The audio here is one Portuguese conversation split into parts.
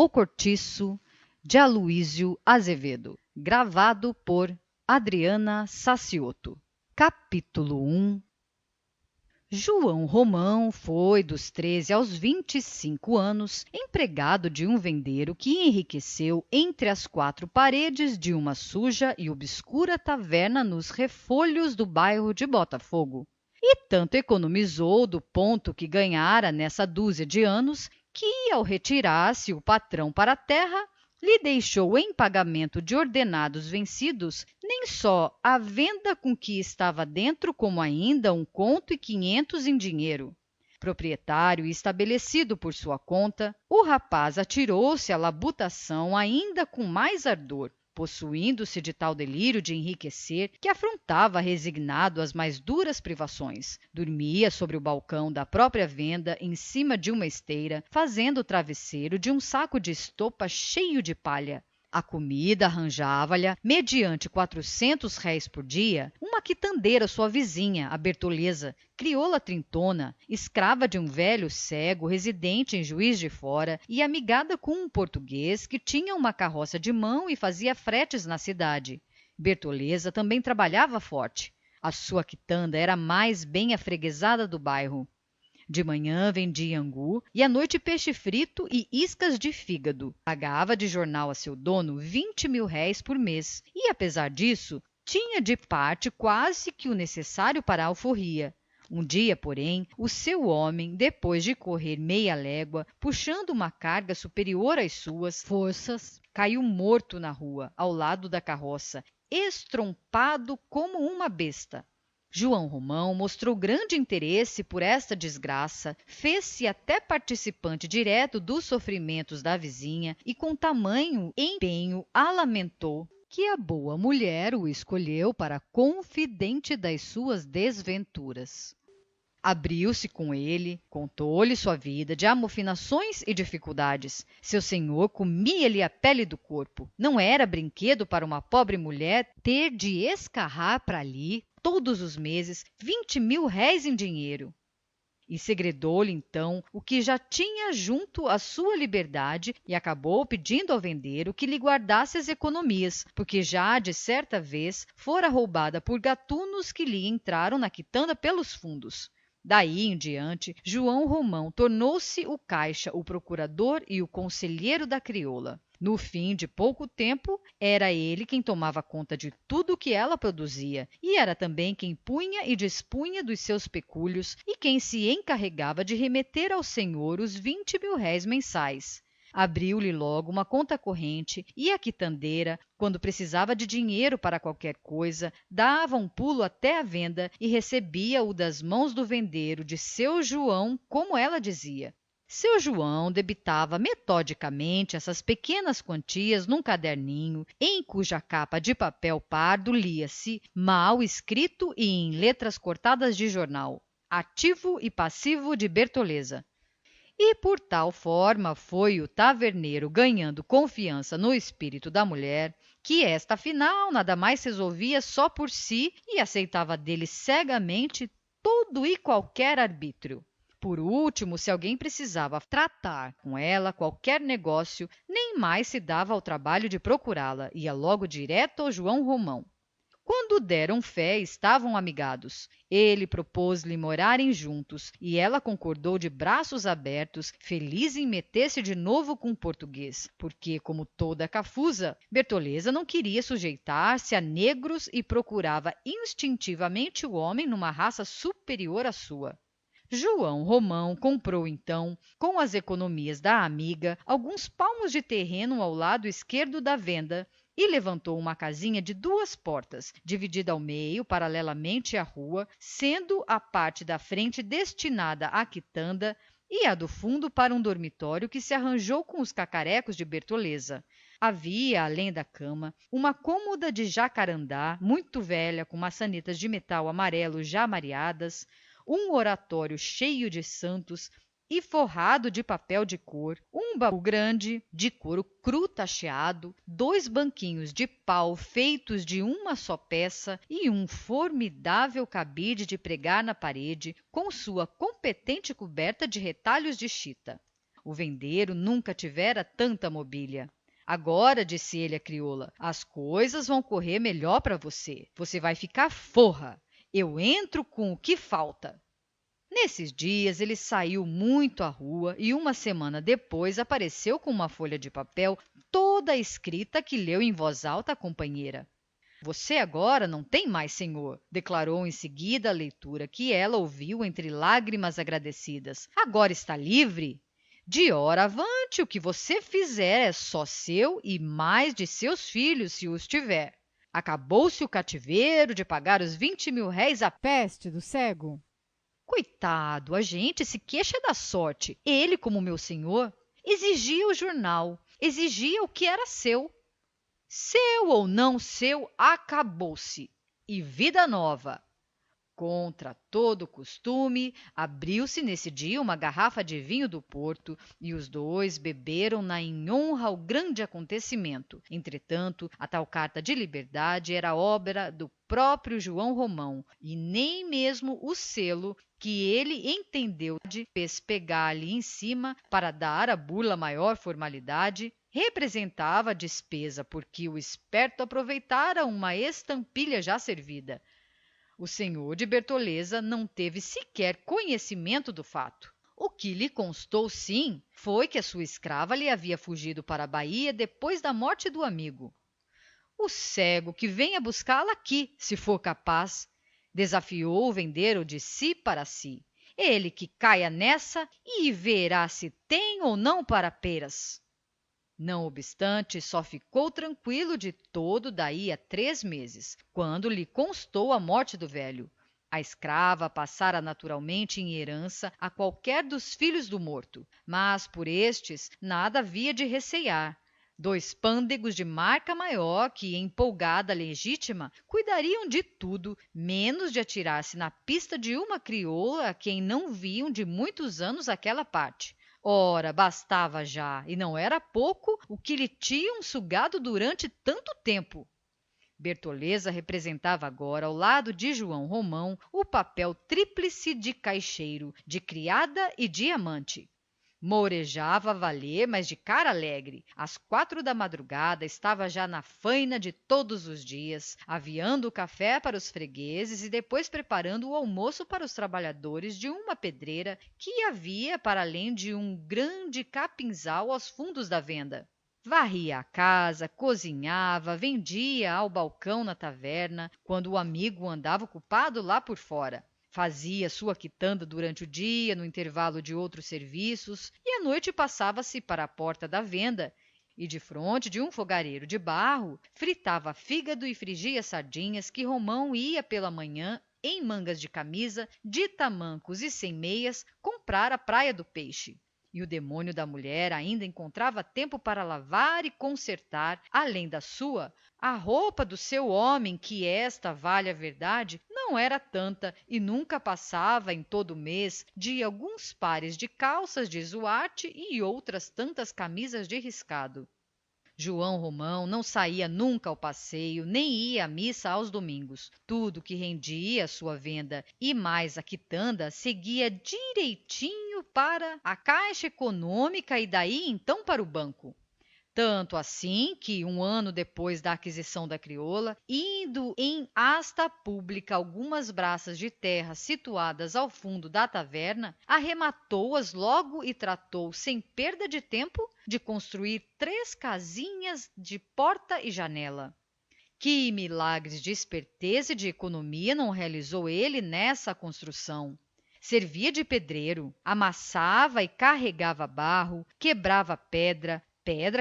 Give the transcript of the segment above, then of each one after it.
O Cortiço, de Aloísio Azevedo. Gravado por Adriana Sacioto. Capítulo 1. João Romão foi, dos 13 aos 25 anos, empregado de um vendeiro que enriqueceu entre as quatro paredes de uma suja e obscura taverna nos refolhos do bairro de Botafogo. E tanto economizou do ponto que ganhara nessa dúzia de anos que, ao retirar-se o patrão para a terra, lhe deixou em pagamento de ordenados vencidos nem só a venda com que estava dentro, como ainda 1,5 conto em dinheiro. Proprietário e estabelecido por sua conta, o rapaz atirou-se à labutação ainda com mais ardor, possuindo-se de tal delírio de enriquecer que afrontava resignado as mais duras privações. Dormia sobre o balcão da própria venda, em cima de uma esteira, fazendo o travesseiro de um saco de estopa cheio de palha. A comida arranjava-lhe, mediante 400 réis por dia, uma quitandeira sua vizinha, a Bertoleza, crioula trintona, escrava de um velho cego residente em Juiz de Fora e amigada com um português que tinha uma carroça de mão e fazia fretes na cidade. Bertoleza também trabalhava forte. A sua quitanda era a mais bem afreguesada do bairro. De manhã vendia angu e à noite peixe frito e iscas de fígado. Pagava de jornal a seu dono 20.000 réis por mês e, apesar disso, tinha de parte quase que o necessário para a alforria. Um dia, porém, o seu homem, depois de correr meia légua, puxando uma carga superior às suas forças, caiu morto na rua, ao lado da carroça, estrompado como uma besta. João Romão mostrou grande interesse por esta desgraça, fez-se até participante direto dos sofrimentos da vizinha e com tamanho empenho a lamentou que a boa mulher o escolheu para confidente das suas desventuras. Abriu-se com ele, contou-lhe sua vida de amofinações e dificuldades. Seu senhor comia-lhe a pele do corpo. Não era brinquedo para uma pobre mulher ter de escarrar para ali, todos os meses, 20.000 réis em dinheiro. E segredou-lhe então o que já tinha junto à sua liberdade e acabou pedindo ao vendeiro que lhe guardasse as economias, porque já de certa vez fora roubada por gatunos que lhe entraram na quitanda pelos fundos. Daí em diante, João Romão tornou-se o caixa, o procurador e o conselheiro da crioula. No fim de pouco tempo, era ele quem tomava conta de tudo o que ela produzia, e era também quem punha e dispunha dos seus pecúlios e quem se encarregava de remeter ao senhor os 20.000 réis mensais. Abriu-lhe logo uma conta corrente e a quitandeira, quando precisava de dinheiro para qualquer coisa, dava um pulo até a venda e recebia-o das mãos do vendeiro, de seu João, como ela dizia. Seu João debitava metodicamente essas pequenas quantias num caderninho, em cuja capa de papel pardo lia-se, mal escrito e em letras cortadas de jornal: Ativo e passivo de Bertoleza. E por tal forma foi o taverneiro ganhando confiança no espírito da mulher, que esta afinal nada mais resolvia só por si e aceitava dele cegamente todo e qualquer arbítrio. Por último, se alguém precisava tratar com ela qualquer negócio, nem mais se dava ao trabalho de procurá-la, ia logo direto ao João Romão. Quando deram fé, estavam amigados. Ele propôs-lhe morarem juntos e ela concordou de braços abertos, feliz em meter-se de novo com o português, porque, como toda cafusa, Bertoleza não queria sujeitar-se a negros e procurava instintivamente o homem numa raça superior à sua. João Romão comprou então, com as economias da amiga, alguns palmos de terreno ao lado esquerdo da venda e levantou uma casinha de 2 portas, dividida ao meio, paralelamente à rua, sendo a parte da frente destinada à quitanda e a do fundo para um dormitório que se arranjou com os cacarecos de Bertoleza. Havia, além da cama, uma cômoda de jacarandá, muito velha, com maçanetas de metal amarelo já mareadas, um oratório cheio de santos e forrado de papel de cor, um baú grande de couro cru tacheado, 2 banquinhos de pau feitos de uma só peça e um formidável cabide de pregar na parede, com sua competente coberta de retalhos de chita. O vendeiro nunca tivera tanta mobília. Agora, disse ele à crioula, as coisas vão correr melhor para você. Você vai ficar forra. Eu entro com o que falta. Nesses dias ele saiu muito à rua e uma semana depois apareceu com uma folha de papel toda escrita que leu em voz alta à companheira. Você agora não tem mais senhor, declarou em seguida a leitura que ela ouviu entre lágrimas agradecidas. Agora está livre. De hora avante o que você fizer é só seu e mais de seus filhos, se os tiver. Acabou-se o cativeiro de pagar os 20.000 réis à Peste do cego. Coitado, a gente se queixa da sorte. Ele, como meu senhor, exigia o jornal, exigia o que era seu. Seu ou não seu, acabou-se. E vida nova. Contra todo o costume, abriu-se nesse dia uma garrafa de vinho do Porto e os dois beberam-na em honra ao grande acontecimento. Entretanto, a tal carta de liberdade era obra do próprio João Romão e nem mesmo o selo que ele entendeu de pespegar-lhe em cima para dar à bula maior formalidade, representava a despesa, porque o esperto aproveitara uma estampilha já servida. O senhor de Bertoleza não teve sequer conhecimento do fato. O que lhe constou, sim, foi que a sua escrava lhe havia fugido para a Bahia depois da morte do amigo. O cego que venha buscá-la aqui, se for capaz, desafiou o vendeiro de si para si. Ele que caia nessa e verá se tem ou não para peras. Não obstante, só ficou tranqüilo de todo daí a 3 meses, quando lhe constou a morte do velho. A escrava passara naturalmente em herança a qualquer dos filhos do morto, mas por estes nada havia de recear. 2 pândegos de marca maior que, empolgada legítima, cuidariam de tudo, menos de atirar-se na pista de uma crioula a quem não viam de muitos anos aquela parte. Ora, bastava já, e não era pouco, o que lhe tinham sugado durante tanto tempo. Bertoleza representava agora, ao lado de João Romão, o papel tríplice de caixeiro, de criada e de amante. Mourejava a valer, mas de cara alegre. Às 4 da madrugada estava já na faina de todos os dias, aviando o café para os fregueses e depois preparando o almoço para os trabalhadores de uma pedreira que havia para além de um grande capinzal aos fundos da venda. Varria a casa, cozinhava, vendia ao balcão na taverna, quando o amigo andava ocupado lá por fora. Fazia sua quitanda durante o dia, no intervalo de outros serviços, e à noite passava-se para a porta da venda e, defronte de um fogareiro de barro, fritava fígado e frigia sardinhas que Romão ia pela manhã, em mangas de camisa, de tamancos e sem meias, comprar à praia do peixe. E o demônio da mulher ainda encontrava tempo para lavar e consertar, além da sua, a roupa do seu homem, que esta, vale a verdade, não era tanta e nunca passava em todo o mês de alguns pares de calças de zuarte e outras tantas camisas de riscado. João Romão não saía nunca ao passeio, nem ia à missa aos domingos. Tudo que rendia a sua venda e mais a quitanda seguia direitinho para a Caixa Econômica e daí então para o banco. Tanto assim que, um ano depois da aquisição da crioula, indo em asta pública algumas braças de terra situadas ao fundo da taverna, arrematou-as logo e tratou, sem perda de tempo, de construir 3 casinhas de porta e janela. Que milagres de esperteza e de economia não realizou ele nessa construção! Servia de pedreiro, amassava e carregava barro, quebrava pedra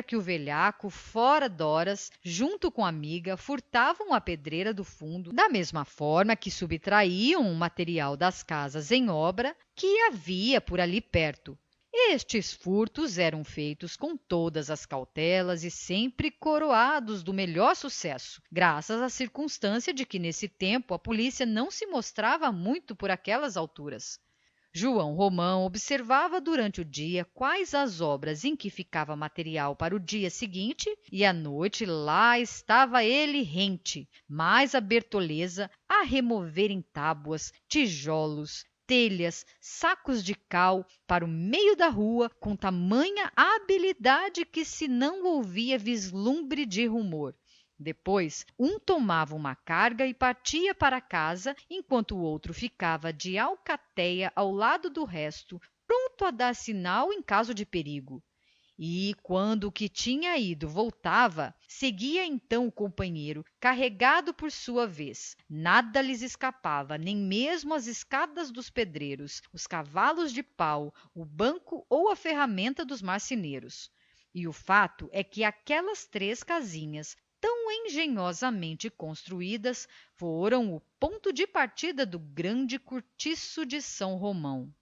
que o velhaco, fora d'horas, junto com a amiga, furtavam a pedreira do fundo, da mesma forma que subtraíam o material das casas em obra que havia por ali perto. Estes furtos eram feitos com todas as cautelas e sempre coroados do melhor sucesso, graças à circunstância de que nesse tempo a polícia não se mostrava muito por aquelas alturas. João Romão observava durante o dia quais as obras em que ficava material para o dia seguinte e à noite lá estava ele rente, mais a Bertoleza a remover em tábuas, tijolos, telhas, sacos de cal para o meio da rua com tamanha habilidade que se não ouvia vislumbre de rumor. Depois, um tomava uma carga e partia para casa, enquanto o outro ficava de alcatéia ao lado do resto, pronto a dar sinal em caso de perigo. E quando o que tinha ido voltava, seguia então o companheiro, carregado por sua vez. Nada lhes escapava, nem mesmo as escadas dos pedreiros, os cavalos de pau, o banco ou a ferramenta dos marceneiros. E o fato é que aquelas 3 casinhas, tão engenhosamente construídas, foram o ponto de partida do grande cortiço de São Romão.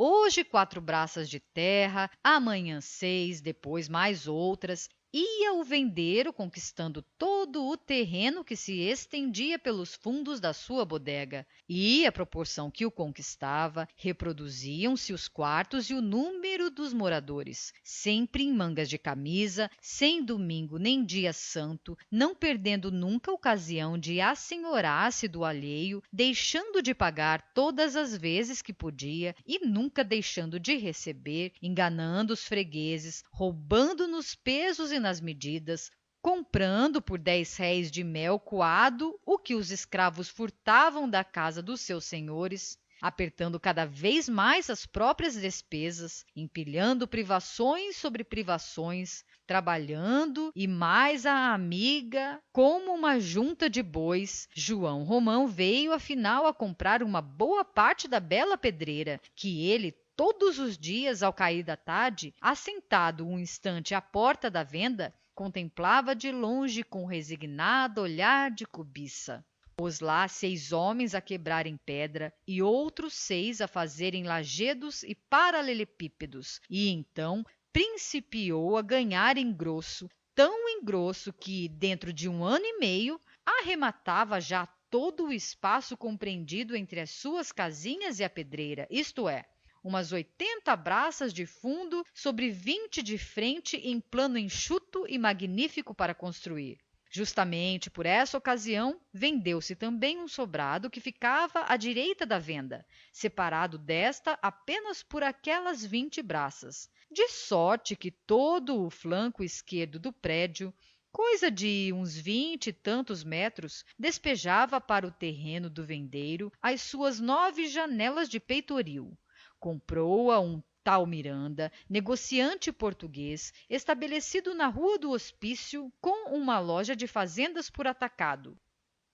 Hoje 4 braças de terra, amanhã 6, depois mais outras. Ia o vendeiro conquistando todo o terreno que se estendia pelos fundos da sua bodega, e, à proporção que o conquistava, reproduziam-se os quartos e o número dos moradores, sempre em mangas de camisa, sem domingo nem dia santo, não perdendo nunca ocasião de assenhorar-se do alheio, deixando de pagar todas as vezes que podia e nunca deixando de receber, enganando os fregueses, roubando nos pesos e nas medidas, comprando por 10 réis de mel coado o que os escravos furtavam da casa dos seus senhores, apertando cada vez mais as próprias despesas, empilhando privações sobre privações, trabalhando e mais a amiga como uma junta de bois. João Romão veio afinal a comprar uma boa parte da bela pedreira que ele todos os dias ao cair da tarde, assentado um instante à porta da venda, contemplava de longe com resignado olhar de cobiça. Pôs lá 6 homens a quebrarem pedra e outros 6 a fazerem lajedos e paralelepípedos, e então principiou a ganhar em grosso, tão em grosso que, dentro de 1 ano e meio, arrematava já todo o espaço compreendido entre as suas casinhas e a pedreira, isto é, umas 80 braças de fundo sobre 20 de frente em plano enxuto e magnífico para construir. Justamente por essa ocasião, vendeu-se também um sobrado que ficava à direita da venda, separado desta apenas por aquelas 20 braças, de sorte que todo o flanco esquerdo do prédio, coisa de uns 20 e tantos metros, despejava para o terreno do vendeiro as suas 9 janelas de peitoril. Comprou-a um tal Miranda, negociante português, estabelecido na Rua do Hospício, com uma loja de fazendas por atacado.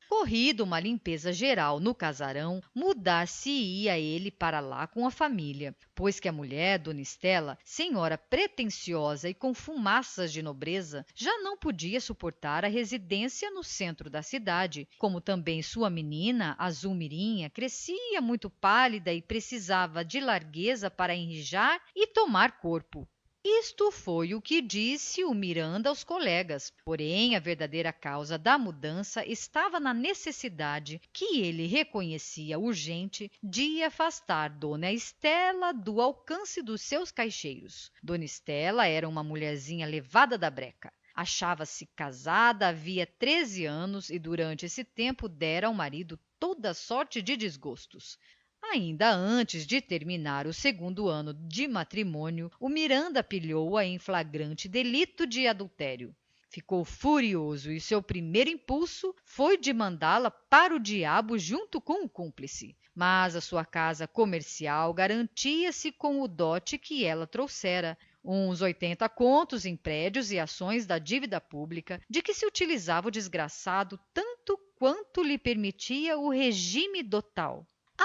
Corrida uma limpeza geral no casarão, mudar-se-ia ele para lá com a família, pois que a mulher, dona Estela, senhora pretensiosa e com fumaças de nobreza, já não podia suportar a residência no centro da cidade, como também sua menina, a Zulmirinha, crescia muito pálida e precisava de largueza para enrijar e tomar corpo. Isto foi o que disse o Miranda aos colegas, porém a verdadeira causa da mudança estava na necessidade, que ele reconhecia urgente, de afastar dona Estela do alcance dos seus caixeiros. Dona Estela era uma mulherzinha levada da breca. Achava-se casada havia 13 anos e durante esse tempo dera ao marido toda sorte de desgostos. Ainda antes de terminar o 2º ano de matrimônio, o Miranda pilhou-a em flagrante delito de adultério. Ficou furioso e seu primeiro impulso foi de mandá-la para o diabo junto com o cúmplice. Mas a sua casa comercial garantia-se com o dote que ela trouxera, uns 80 contos em prédios e ações da dívida pública, de que se utilizava o desgraçado tanto quanto lhe permitia o regime dotal.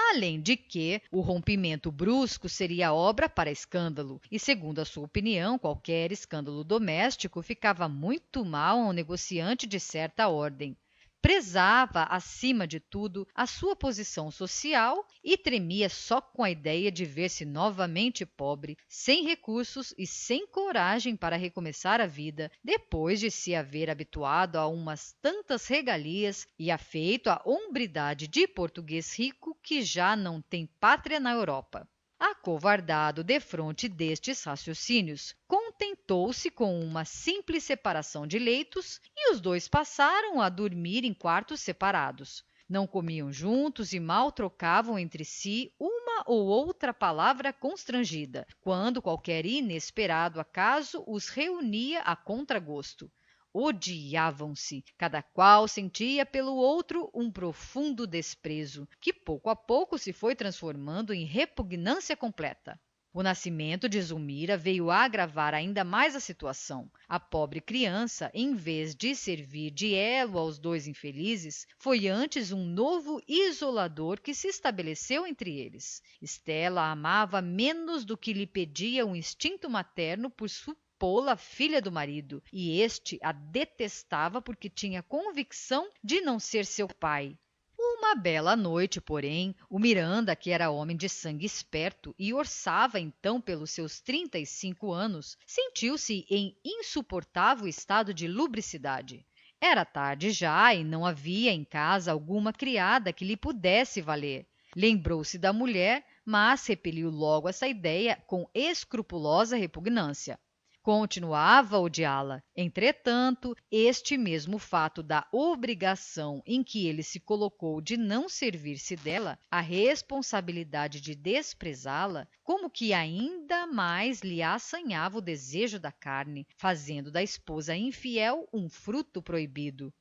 Além de que o rompimento brusco seria obra para escândalo, e segundo a sua opinião, qualquer escândalo doméstico ficava muito mal a um negociante de certa ordem. Prezava, acima de tudo, a sua posição social e tremia só com a idéia de ver-se novamente pobre, sem recursos e sem coragem para recomeçar a vida, depois de se haver habituado a umas tantas regalias e afeito à hombridade de português rico que já não tem pátria na Europa. Acovardado defronte destes raciocínios, contentou-se com uma simples separação de leitos e os 2 passaram a dormir em quartos separados. Não comiam juntos e mal trocavam entre si uma ou outra palavra constrangida, quando qualquer inesperado acaso os reunia a contragosto. Odiavam-se, cada qual sentia pelo outro um profundo desprezo, que pouco a pouco se foi transformando em repugnância completa. O nascimento de Zulmira veio agravar ainda mais a situação. A pobre criança, em vez de servir de elo aos dois infelizes, foi antes um novo isolador que se estabeleceu entre eles. Estela a amava menos do que lhe pedia o instinto materno por supô-la filha do marido, e este a detestava porque tinha convicção de não ser seu pai. Uma bela noite, porém, o Miranda, que era homem de sangue esperto e orçava então pelos seus 35 anos, sentiu-se em insuportável estado de lubricidade. Era tarde já e não havia em casa alguma criada que lhe pudesse valer. Lembrou-se da mulher, mas repeliu logo essa ideia com escrupulosa repugnância. Continuava a odiá-la. Entretanto, este mesmo fato da obrigação em que ele se colocou de não servir-se dela, a responsabilidade de desprezá-la, como que ainda mais lhe assanhava o desejo da carne, fazendo da esposa infiel um fruto proibido.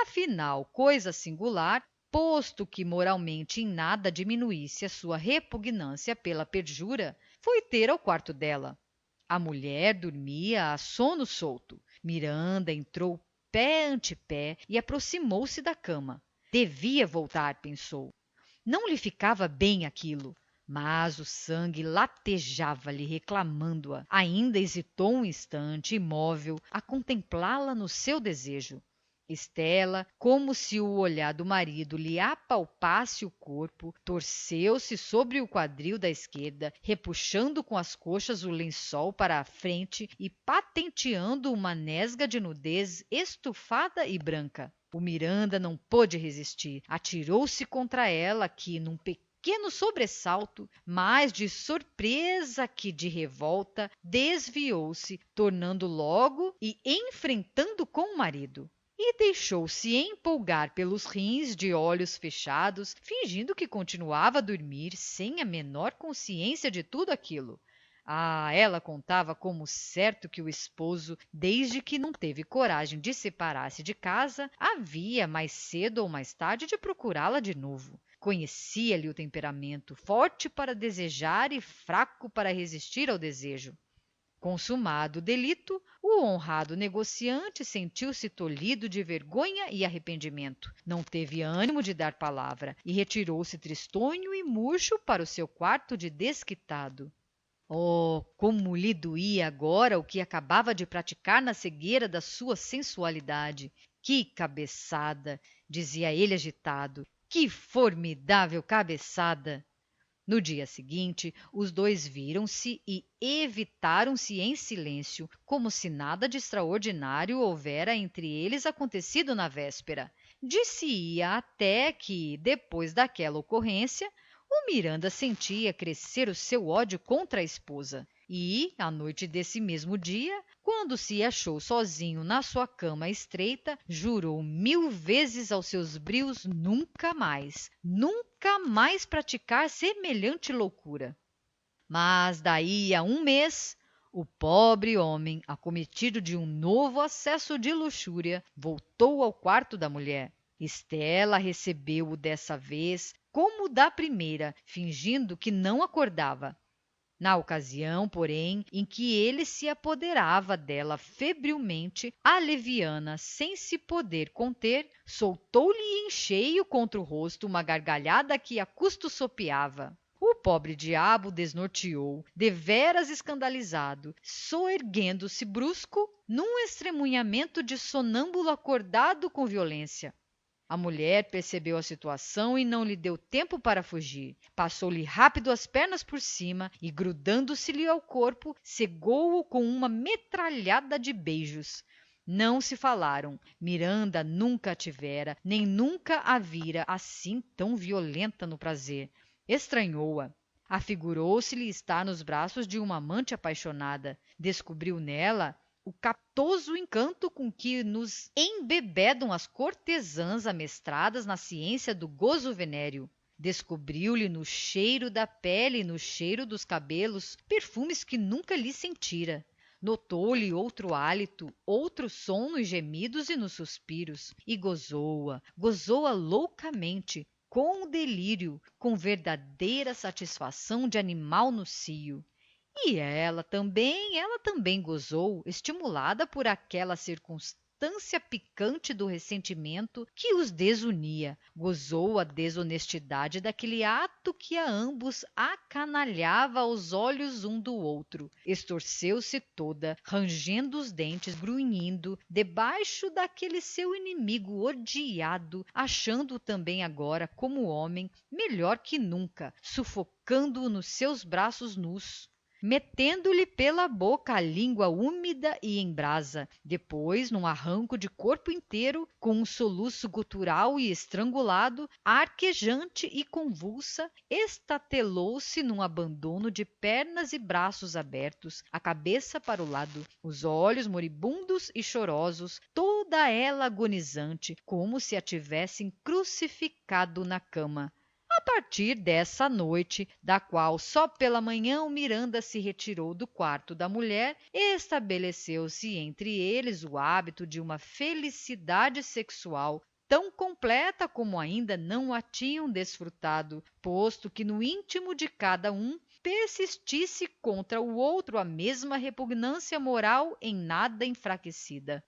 Afinal, coisa singular, posto que moralmente em nada diminuísse a sua repugnância pela perjura, foi ter ao quarto dela. A mulher dormia a sono solto. Miranda entrou pé ante pé e aproximou-se da cama. Devia voltar, pensou. Não lhe ficava bem aquilo, mas o sangue latejava-lhe reclamando-a. Ainda hesitou um instante, imóvel, a contemplá-la no seu desejo. Estela, como se o olhar do marido lhe apalpasse o corpo, torceu-se sobre o quadril da esquerda, repuxando com as coxas o lençol para a frente e patenteando uma nesga de nudez estufada e branca. O Miranda não pôde resistir, atirou-se contra ela que, num pequeno sobressalto, mais de surpresa que de revolta, desviou-se, tornando logo e enfrentando com o marido. E deixou-se empolgar pelos rins de olhos fechados, fingindo que continuava a dormir sem a menor consciência de tudo aquilo. Ah, ela contava como certo que o esposo, desde que não teve coragem de separar-se de casa, havia mais cedo ou mais tarde de procurá-la de novo. Conhecia-lhe o temperamento, forte para desejar e fraco para resistir ao desejo. Consumado o delito, o honrado negociante sentiu-se tolhido de vergonha e arrependimento. Não teve ânimo de dar palavra e retirou-se tristonho e murcho para o seu quarto de desquitado. Oh, como lhe doía agora o que acabava de praticar na cegueira da sua sensualidade! Que cabeçada! Dizia ele agitado. Que formidável cabeçada! No dia seguinte, os dois viram-se e evitaram-se em silêncio, como se nada de extraordinário houvera entre eles acontecido na véspera. Dir-se-ia até que, depois daquela ocorrência, o Miranda sentia crescer o seu ódio contra a esposa. E, à noite desse mesmo dia, quando se achou sozinho na sua cama estreita, jurou 1000 vezes aos seus brios nunca mais praticar semelhante loucura. Mas daí a um mês, o pobre homem, acometido de um novo acesso de luxúria, voltou ao quarto da mulher. Estela recebeu-o dessa vez como da primeira, fingindo que não acordava. Na ocasião, porém, em que ele se apoderava dela febrilmente, a leviana, sem se poder conter, soltou-lhe em cheio contra o rosto uma gargalhada que a custo sopeava. O pobre diabo desnorteou, deveras escandalizado, soerguendo-se brusco, num estremunhamento de sonâmbulo acordado com violência. A mulher percebeu a situação e não lhe deu tempo para fugir. Passou-lhe rápido as pernas por cima e, grudando-se-lhe ao corpo, cegou-o com uma metralhada de beijos. Não se falaram. Miranda nunca a tivera, nem nunca a vira assim tão violenta no prazer. Estranhou-a. Afigurou-se-lhe estar nos braços de uma amante apaixonada. Descobriu nela o captoso encanto com que nos embebedam as cortesãs amestradas na ciência do gozo venéreo. Descobriu-lhe no cheiro da pele e no cheiro dos cabelos perfumes que nunca lhe sentira. Notou-lhe outro hálito, outro som nos gemidos e nos suspiros, e gozou-a loucamente, com delírio, com verdadeira satisfação de animal no cio. E ela também gozou, estimulada por aquela circunstância picante do ressentimento que os desunia. Gozou a desonestidade daquele ato que a ambos acanalhava aos olhos um do outro. Estorceu-se toda, rangendo os dentes, grunhindo, debaixo daquele seu inimigo odiado, achando-o também agora, como homem, melhor que nunca, sufocando-o nos seus braços nus, metendo-lhe pela boca a língua úmida e em brasa. Depois, num arranco de corpo inteiro, com um soluço gutural e estrangulado, arquejante e convulsa, estatelou-se num abandono de pernas e braços abertos, a cabeça para o lado, os olhos moribundos e chorosos, toda ela agonizante, como se a tivessem crucificado na cama. A partir dessa noite, da qual só pela manhã o Miranda se retirou do quarto da mulher, estabeleceu-se entre eles o hábito de uma felicidade sexual tão completa como ainda não a tinham desfrutado, posto que no íntimo de cada um persistisse contra o outro a mesma repugnância moral em nada enfraquecida.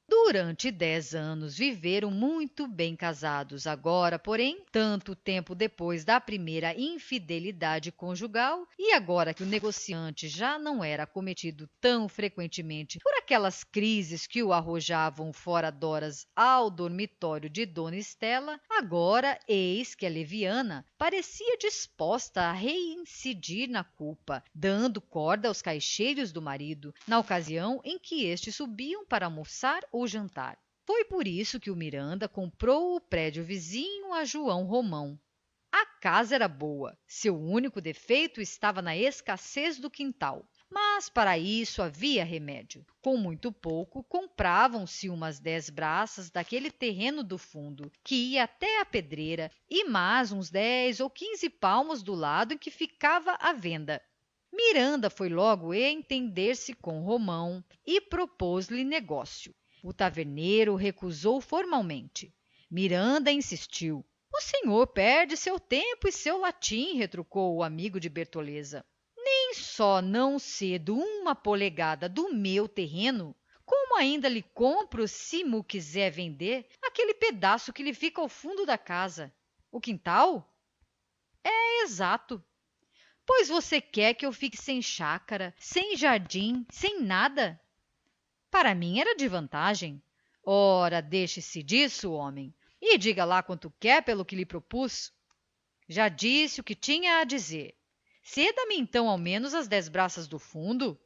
Durante 10 anos viveram muito bem casados. Agora, porém, tanto tempo depois da primeira infidelidade conjugal, e agora que o negociante já não era acometido tão frequentemente por aquelas crises que o arrojavam fora d'horas ao dormitório de dona Estela, agora eis que a leviana parecia disposta a reincidir na culpa, dando corda aos caixeiros do marido, na ocasião em que estes subiam para almoçar ou jantar. Foi por isso que o Miranda comprou o prédio vizinho a João Romão. A casa era boa, seu único defeito estava na escassez do quintal. Mas para isso havia remédio. Com muito pouco, compravam-se umas 10 braças daquele terreno do fundo, que ia até a pedreira, e mais uns 10 ou 15 palmos do lado em que ficava a venda. Miranda foi logo entender-se com Romão e propôs-lhe negócio. O taverneiro recusou formalmente. Miranda insistiu. O senhor perde seu tempo e seu latim, retrucou o amigo de Bertoleza. Nem só não cedo uma polegada do meu terreno, como ainda lhe compro, se mo quiser vender, aquele pedaço que lhe fica ao fundo da casa. O quintal? É exato. Pois você quer que eu fique sem chácara, sem jardim, sem nada? Para mim era de vantagem. Ora, deixe-se disso, homem, e diga lá quanto quer pelo que lhe propus. Já disse o que tinha a dizer. Ceda-me então ao menos as 10 braças do fundo.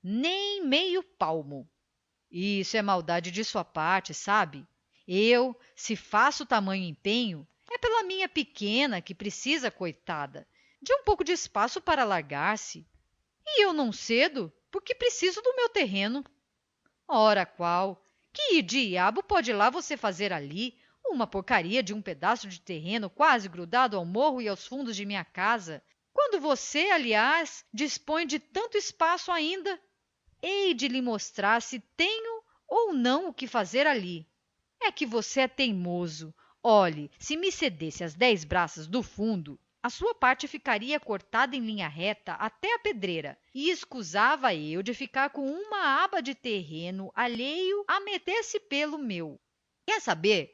Nem meio palmo. Isso é maldade de sua parte, sabe? Eu, se faço tamanho empenho, é pela minha pequena que precisa, coitada, de um pouco de espaço para largar-se. E eu não cedo, porque preciso do meu terreno. Ora qual? Que diabo pode lá você fazer ali? Uma porcaria de um pedaço de terreno quase grudado ao morro e aos fundos de minha casa. Quando você, aliás, dispõe de tanto espaço ainda, hei de lhe mostrar se tenho ou não o que fazer ali. É que você é teimoso. Olhe, se me cedesse as 10 braças do fundo, a sua parte ficaria cortada em linha reta até a pedreira, e escusava eu de ficar com uma aba de terreno alheio a meter-se pelo meu. Quer saber?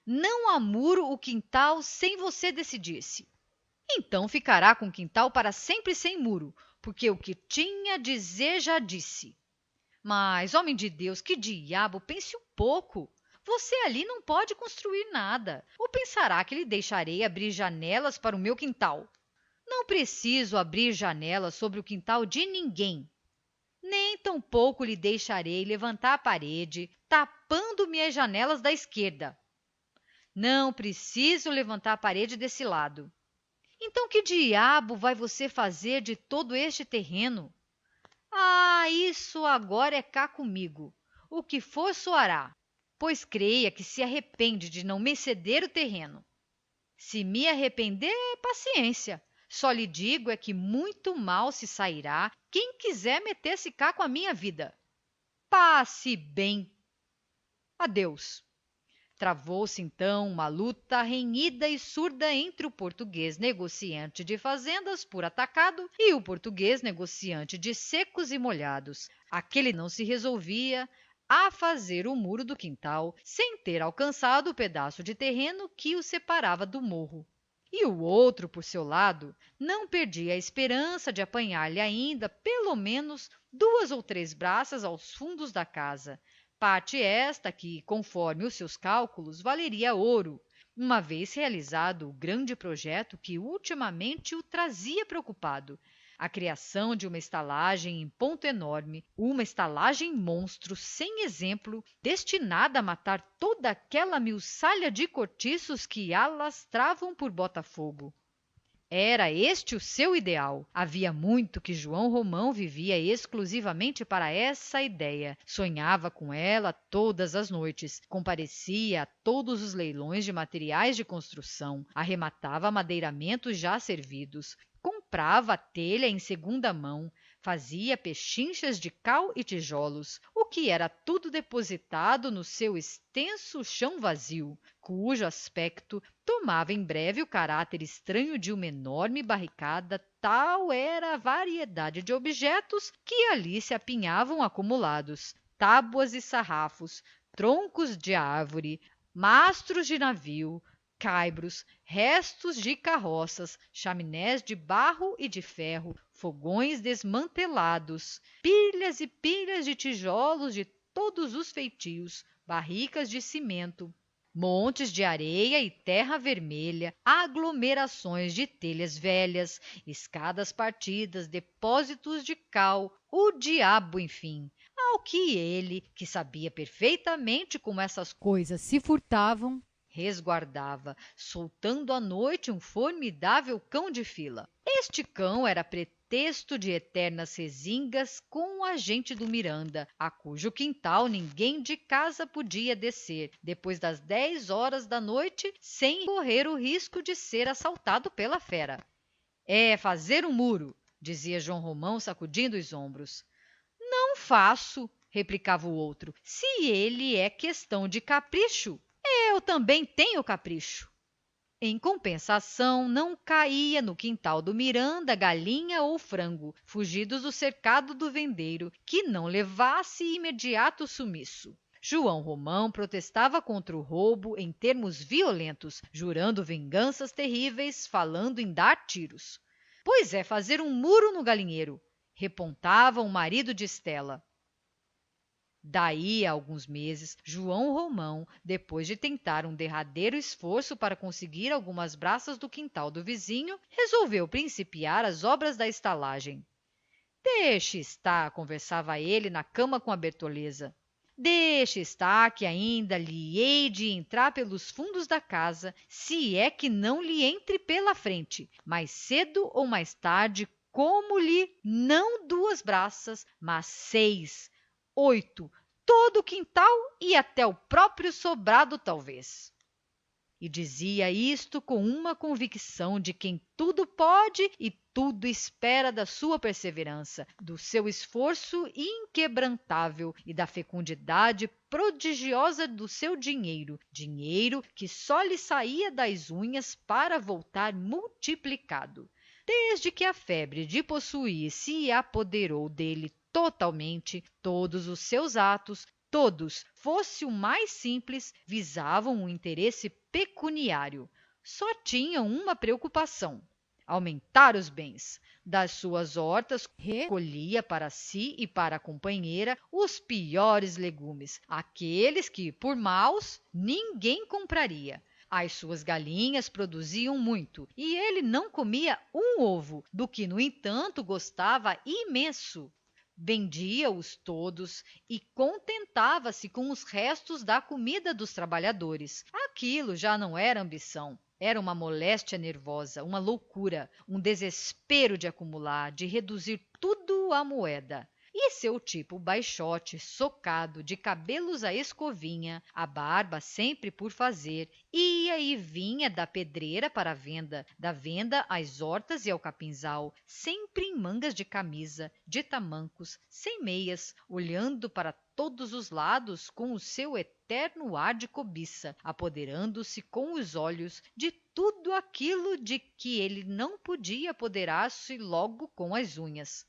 Não amuro o quintal sem você decidir-se. Então ficará com o quintal para sempre sem muro, porque o que tinha a dizer já disse. Mas, homem de Deus, que diabo, pense um pouco. Você ali não pode construir nada. Ou pensará que lhe deixarei abrir janelas para o meu quintal? Não preciso abrir janelas sobre o quintal de ninguém. Nem tampouco lhe deixarei levantar a parede, tapando-me as janelas da esquerda. Não preciso levantar a parede desse lado. Então que diabo vai você fazer de todo este terreno? Ah, isso agora é cá comigo. O que for soará, pois creia que se arrepende de não me ceder o terreno. Se me arrepender, paciência. Só lhe digo é que muito mal se sairá quem quiser meter-se cá com a minha vida. Passe bem. Adeus. Travou-se então uma luta renhida e surda entre o português negociante de fazendas por atacado e o português negociante de secos e molhados. Aquele não se resolvia a fazer o muro do quintal sem ter alcançado o pedaço de terreno que o separava do morro. E o outro, por seu lado, não perdia a esperança de apanhar-lhe ainda, pelo menos, 2 ou 3 braças aos fundos da casa. Parte esta que, conforme os seus cálculos, valeria ouro, uma vez realizado o grande projeto que ultimamente o trazia preocupado, a criação de uma estalagem em ponto enorme, uma estalagem monstro sem exemplo, destinada a matar toda aquela miuçalha de cortiços que alastravam por Botafogo. Era este o seu ideal. Havia muito que João Romão vivia exclusivamente para essa ideia. Sonhava com ela todas as noites, comparecia a todos os leilões de materiais de construção, arrematava madeiramentos já servidos, comprava telha em segunda mão, fazia pechinchas de cal e tijolos, o que era tudo depositado no seu extenso chão vazio, cujo aspecto tomava em breve o caráter estranho de uma enorme barricada, tal era a variedade de objetos que ali se apinhavam acumulados: tábuas e sarrafos, troncos de árvore, mastros de navio, caibros, restos de carroças, chaminés de barro e de ferro, fogões desmantelados, pilhas e pilhas de tijolos de todos os feitios, barricas de cimento, montes de areia e terra vermelha, aglomerações de telhas velhas, escadas partidas, depósitos de cal, o diabo, enfim. Ao que ele, que sabia perfeitamente como essas coisas se furtavam, resguardava, soltando à noite um formidável cão de fila. Este cão era pretexto de eternas rezingas com o agente do Miranda, a cujo quintal ninguém de casa podia descer, depois das 10 horas da noite, sem correr o risco de ser assaltado pela fera. É fazer um muro, dizia João Romão, sacudindo os ombros. Não faço, replicava o outro, se ele é questão de capricho. Eu também tenho capricho. Em compensação, não caía no quintal do Miranda galinha ou frango, fugidos do cercado do vendeiro, que não levasse imediato sumiço. João Romão protestava contra o roubo em termos violentos, jurando vinganças terríveis, falando em dar tiros. Pois é fazer um muro no galinheiro, repontava o marido de Estela. Daí a alguns meses, João Romão, depois de tentar um derradeiro esforço para conseguir algumas braças do quintal do vizinho, resolveu principiar as obras da estalagem. Deixe estar, conversava ele na cama com a Bertoleza. Deixe estar que ainda lhe hei de entrar pelos fundos da casa, se é que não lhe entre pela frente. Mais cedo ou mais tarde, como-lhe não 2 braças, mas 6, 8, todo o quintal e até o próprio sobrado, talvez. E dizia isto com uma convicção de quem tudo pode e tudo espera da sua perseverança, do seu esforço inquebrantável e da fecundidade prodigiosa do seu dinheiro, dinheiro que só lhe saía das unhas para voltar multiplicado. Desde que a febre de possuir se apoderou dele totalmente, todos os seus atos, todos, fosse o mais simples, visavam um interesse pecuniário. Só tinham uma preocupação: aumentar os bens. Das suas hortas recolhia para si e para a companheira os piores legumes, aqueles que, por maus, ninguém compraria. As suas galinhas produziam muito e ele não comia um ovo, do que, no entanto, gostava imenso. Vendia-os todos e contentava-se com os restos da comida dos trabalhadores. Aquilo já não era ambição. Era uma moléstia nervosa, uma loucura, um desespero de acumular, de reduzir tudo à moeda. e seu tipo baixote, socado, de cabelos à escovinha, a barba sempre por fazer, ia e vinha da pedreira para a venda, da venda às hortas e ao capinzal, sempre em mangas de camisa, de tamancos, sem meias, olhando para todos os lados com o seu eterno ar de cobiça, apoderando-se com os olhos de tudo aquilo de que ele não podia apoderar-se logo com as unhas.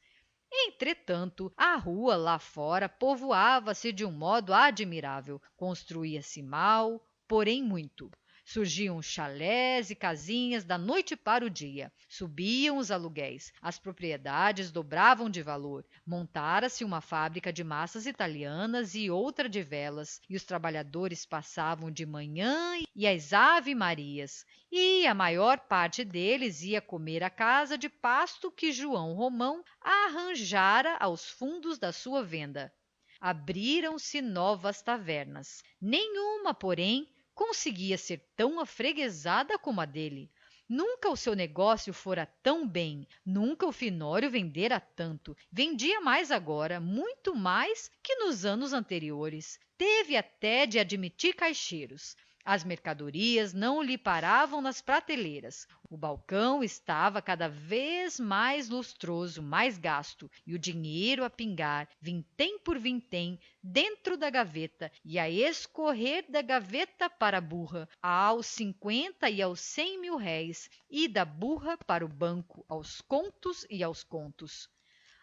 Entretanto, a rua lá fora povoava-se de um modo admirável, construía-se mal, porém muito. Surgiam chalés e casinhas da noite para o dia, subiam os aluguéis, as propriedades dobravam de valor, montara-se uma fábrica de massas italianas e outra de velas, e os trabalhadores passavam de manhã e às ave-marias, e a maior parte deles ia comer à casa de pasto que João Romão arranjara aos fundos da sua venda. Abriram-se novas tavernas. Nenhuma, porém, conseguia ser tão afreguesada como a dele. Nunca o seu negócio fora tão bem, nunca o finório vendera tanto. Vendia mais agora, muito mais que nos anos anteriores. Teve até de admitir caixeiros. As mercadorias não lhe paravam nas prateleiras. O balcão estava cada vez mais lustroso, mais gasto, e o dinheiro a pingar, vintém por vintém, dentro da gaveta e a escorrer da gaveta para a burra, aos 50 e aos 100 mil réis, e da burra para o banco, aos contos e aos contos.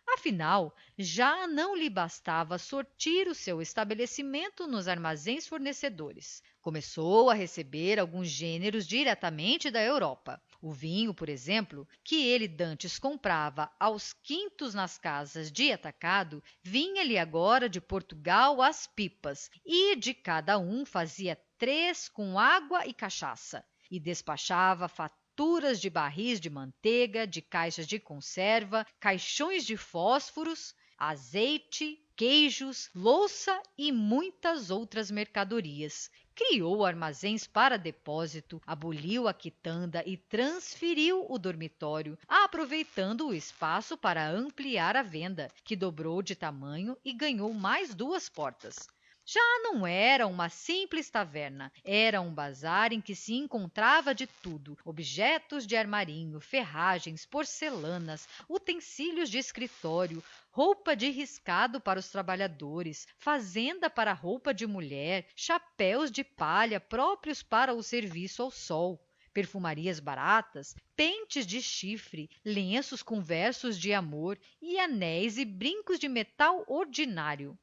Afinal, já não lhe bastava sortir o seu estabelecimento nos armazéns fornecedores. Começou a receber alguns gêneros diretamente da Europa. O vinho, por exemplo, que ele dantes comprava aos quintos nas casas de atacado, vinha-lhe agora de Portugal às pipas, e de cada um fazia 3 com água e cachaça, e despachava faturas de barris de manteiga, de caixas de conserva, caixões de fósforos, azeite, queijos, louça e muitas outras mercadorias. Criou armazéns para depósito, aboliu a quitanda e transferiu o dormitório, aproveitando o espaço para ampliar a venda, que dobrou de tamanho e ganhou mais 2 portas. Já não era uma simples taverna, era um bazar em que se encontrava de tudo: objetos de armarinho, ferragens, porcelanas, utensílios de escritório, roupa de riscado para os trabalhadores, fazenda para roupa de mulher, chapéus de palha próprios para o serviço ao sol, perfumarias baratas, pentes de chifre, lenços com versos de amor e anéis e brincos de metal ordinário.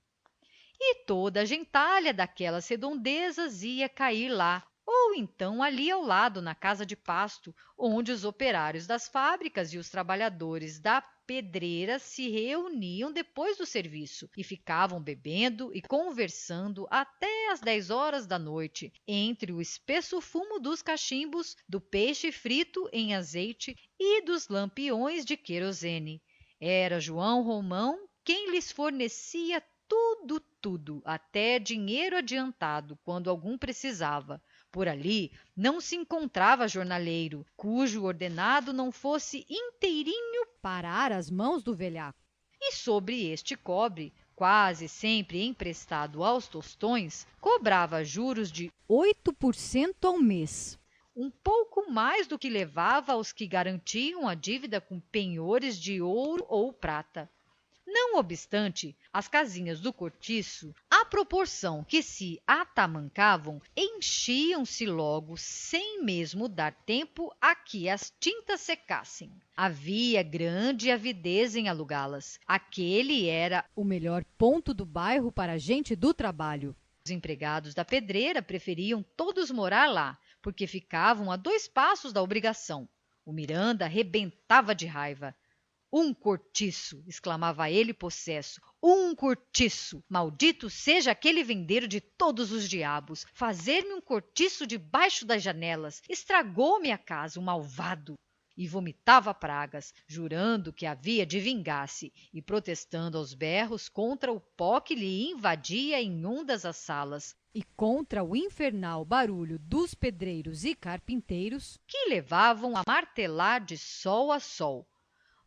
E toda a gentalha daquelas redondezas ia cair lá, ou então ali ao lado, na casa de pasto, onde os operários das fábricas e os trabalhadores da pedreira se reuniam depois do serviço e ficavam bebendo e conversando até às 10 horas da noite, entre o espesso fumo dos cachimbos, do peixe frito em azeite e dos lampiões de querosene. Era João Romão quem lhes fornecia tudo, até dinheiro adiantado, quando algum precisava. Por ali não se encontrava jornaleiro cujo ordenado não fosse inteirinho parar às mãos do velhaco. E sobre este cobre, quase sempre emprestado aos tostões, cobrava juros de 8% ao mês. Um pouco mais do que levava aos que garantiam a dívida com penhores de ouro ou prata. Não obstante, as casinhas do cortiço, à proporção que se atamancavam, enchiam-se logo sem mesmo dar tempo a que as tintas secassem. Havia grande avidez em alugá-las. Aquele era o melhor ponto do bairro para a gente do trabalho. Os empregados da pedreira preferiam todos morar lá, porque ficavam a 2 passos da obrigação. O Miranda rebentava de raiva. Um cortiço! Exclamava ele possesso. Um cortiço! Maldito seja aquele vendeiro de todos os diabos! Fazer-me um cortiço debaixo das janelas! Estragou-me a casa, o malvado! E vomitava pragas, jurando que havia de vingar-se e protestando aos berros contra o pó que lhe invadia em ondas as salas e contra o infernal barulho dos pedreiros e carpinteiros que levavam a martelar de sol a sol.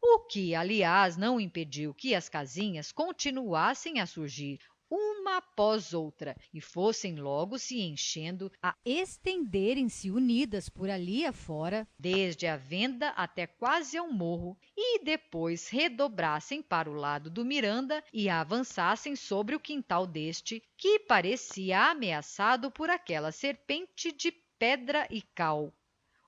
o que, aliás, não impediu que as casinhas continuassem a surgir uma após outra e fossem logo se enchendo, a estenderem-se unidas por ali afora, desde a venda até quase ao morro, e depois redobrassem para o lado do Miranda e avançassem sobre o quintal deste, que parecia ameaçado por aquela serpente de pedra e cal.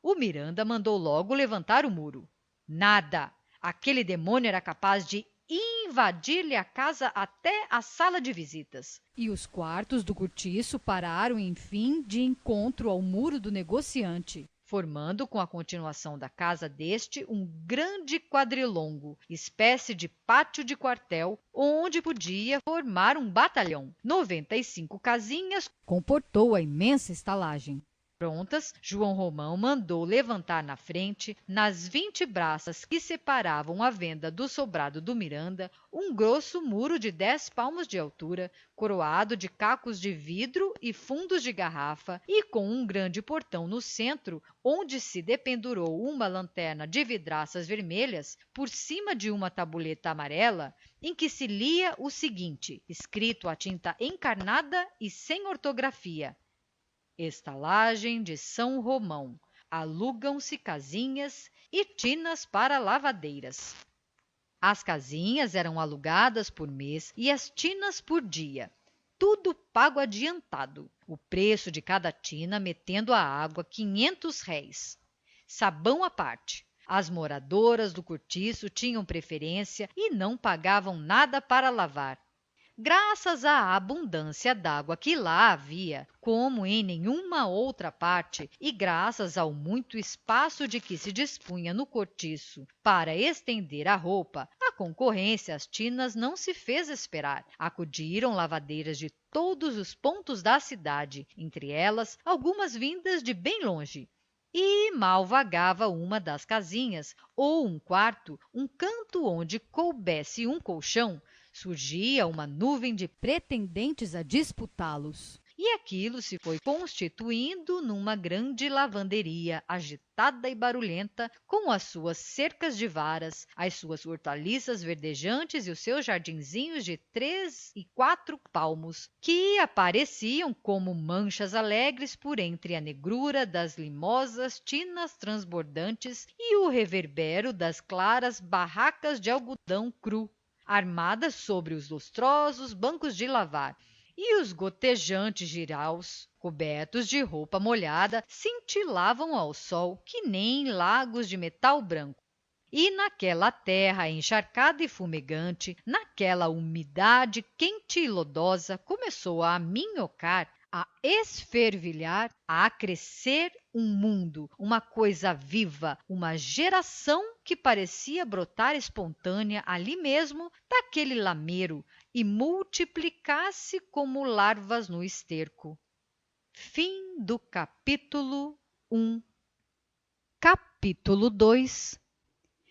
O Miranda mandou logo levantar o muro. Nada! Aquele demônio era capaz de invadir-lhe a casa até a sala de visitas. E os quartos do cortiço pararam, enfim, de encontro ao muro do negociante, formando com a continuação da casa deste um grande quadrilongo, espécie de pátio de quartel, onde podia formar um batalhão. 95 casinhas comportou a imensa estalagem. Prontas, João Romão mandou levantar na frente, nas 20 braças que separavam a venda do sobrado do Miranda, um grosso muro de 10 palmos de altura, coroado de cacos de vidro e fundos de garrafa, e com um grande portão no centro, onde se dependurou uma lanterna de vidraças vermelhas por cima de uma tabuleta amarela, em que se lia o seguinte, escrito a tinta encarnada e sem ortografia: Estalagem de São Romão. Alugam-se casinhas e tinas para lavadeiras. As casinhas eram alugadas por mês e as tinas por dia. Tudo pago adiantado. O preço de cada tina metendo à água 500 réis. Sabão à parte. As moradoras do cortiço tinham preferência e não pagavam nada para lavar. Graças à abundância d'água que lá havia, como em nenhuma outra parte, e graças ao muito espaço de que se dispunha no cortiço para estender a roupa, a concorrência às tinas não se fez esperar. Acudiram lavadeiras de todos os pontos da cidade, entre elas algumas vindas de bem longe. E mal vagava uma das casinhas, ou um quarto, um canto onde coubesse um colchão, surgia uma nuvem de pretendentes a disputá-los. E aquilo se foi constituindo numa grande lavanderia, agitada e barulhenta, com as suas cercas de varas, as suas hortaliças verdejantes e os seus jardinzinhos de 3 e 4 palmos, que apareciam como manchas alegres por entre a negrura das limosas tinas transbordantes e o revérbero das claras barracas de algodão cru, armadas sobre os lustrosos bancos de lavar, e os gotejantes jiraus, cobertos de roupa molhada, cintilavam ao sol que nem lagos de metal branco. E naquela terra encharcada e fumegante, naquela umidade quente e lodosa, começou a minhocar, a esfervilhar, a crescer um mundo, uma coisa viva, uma geração que parecia brotar espontânea ali mesmo daquele lameiro e multiplicar-se como larvas no esterco. Fim do capítulo 1. Capítulo 2.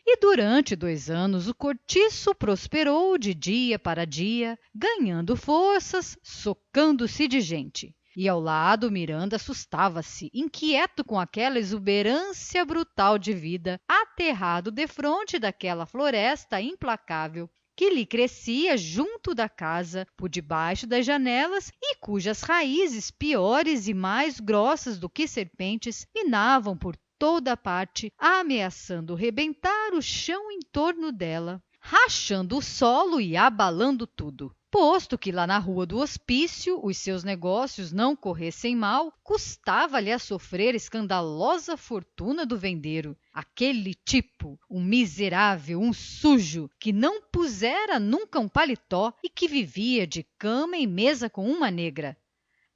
E durante 2 anos o cortiço prosperou de dia para dia, ganhando forças, socando-se de gente. E ao lado Miranda assustava-se, inquieto com aquela exuberância brutal de vida, aterrado defronte daquela floresta implacável que lhe crescia junto da casa, por debaixo das janelas, e cujas raízes, piores e mais grossas do que serpentes, minavam por toda parte, ameaçando rebentar o chão em torno dela, rachando o solo e abalando tudo. Posto que lá na rua do hospício os seus negócios não corressem mal, custava-lhe a sofrer escandalosa fortuna do vendeiro, aquele tipo, um miserável, um sujo, que não pusera nunca um paletó e que vivia de cama e mesa com uma negra.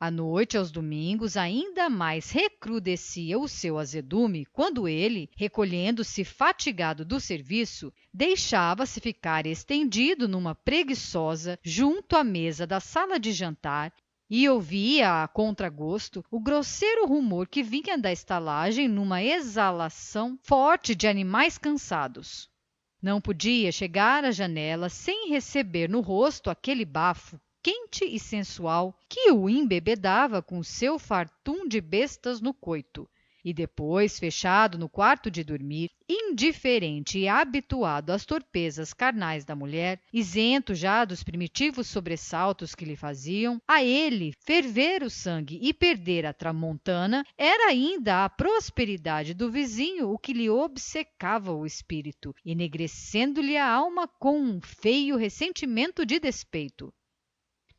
À noite, aos domingos, ainda mais recrudescia o seu azedume quando ele, recolhendo-se fatigado do serviço, deixava-se ficar estendido numa preguiçosa junto à mesa da sala de jantar e ouvia a contragosto o grosseiro rumor que vinha da estalagem numa exalação forte de animais cansados. Não podia chegar à janela sem receber no rosto aquele bafo quente e sensual que o embebedava com seu fartum de bestas no coito, e depois, fechado no quarto de dormir, indiferente e habituado às torpezas carnais da mulher, isento já dos primitivos sobressaltos que lhe faziam a ele ferver o sangue e perder a tramontana, era ainda a prosperidade do vizinho o que lhe obcecava o espírito, enegrecendo-lhe a alma com um feio ressentimento de despeito.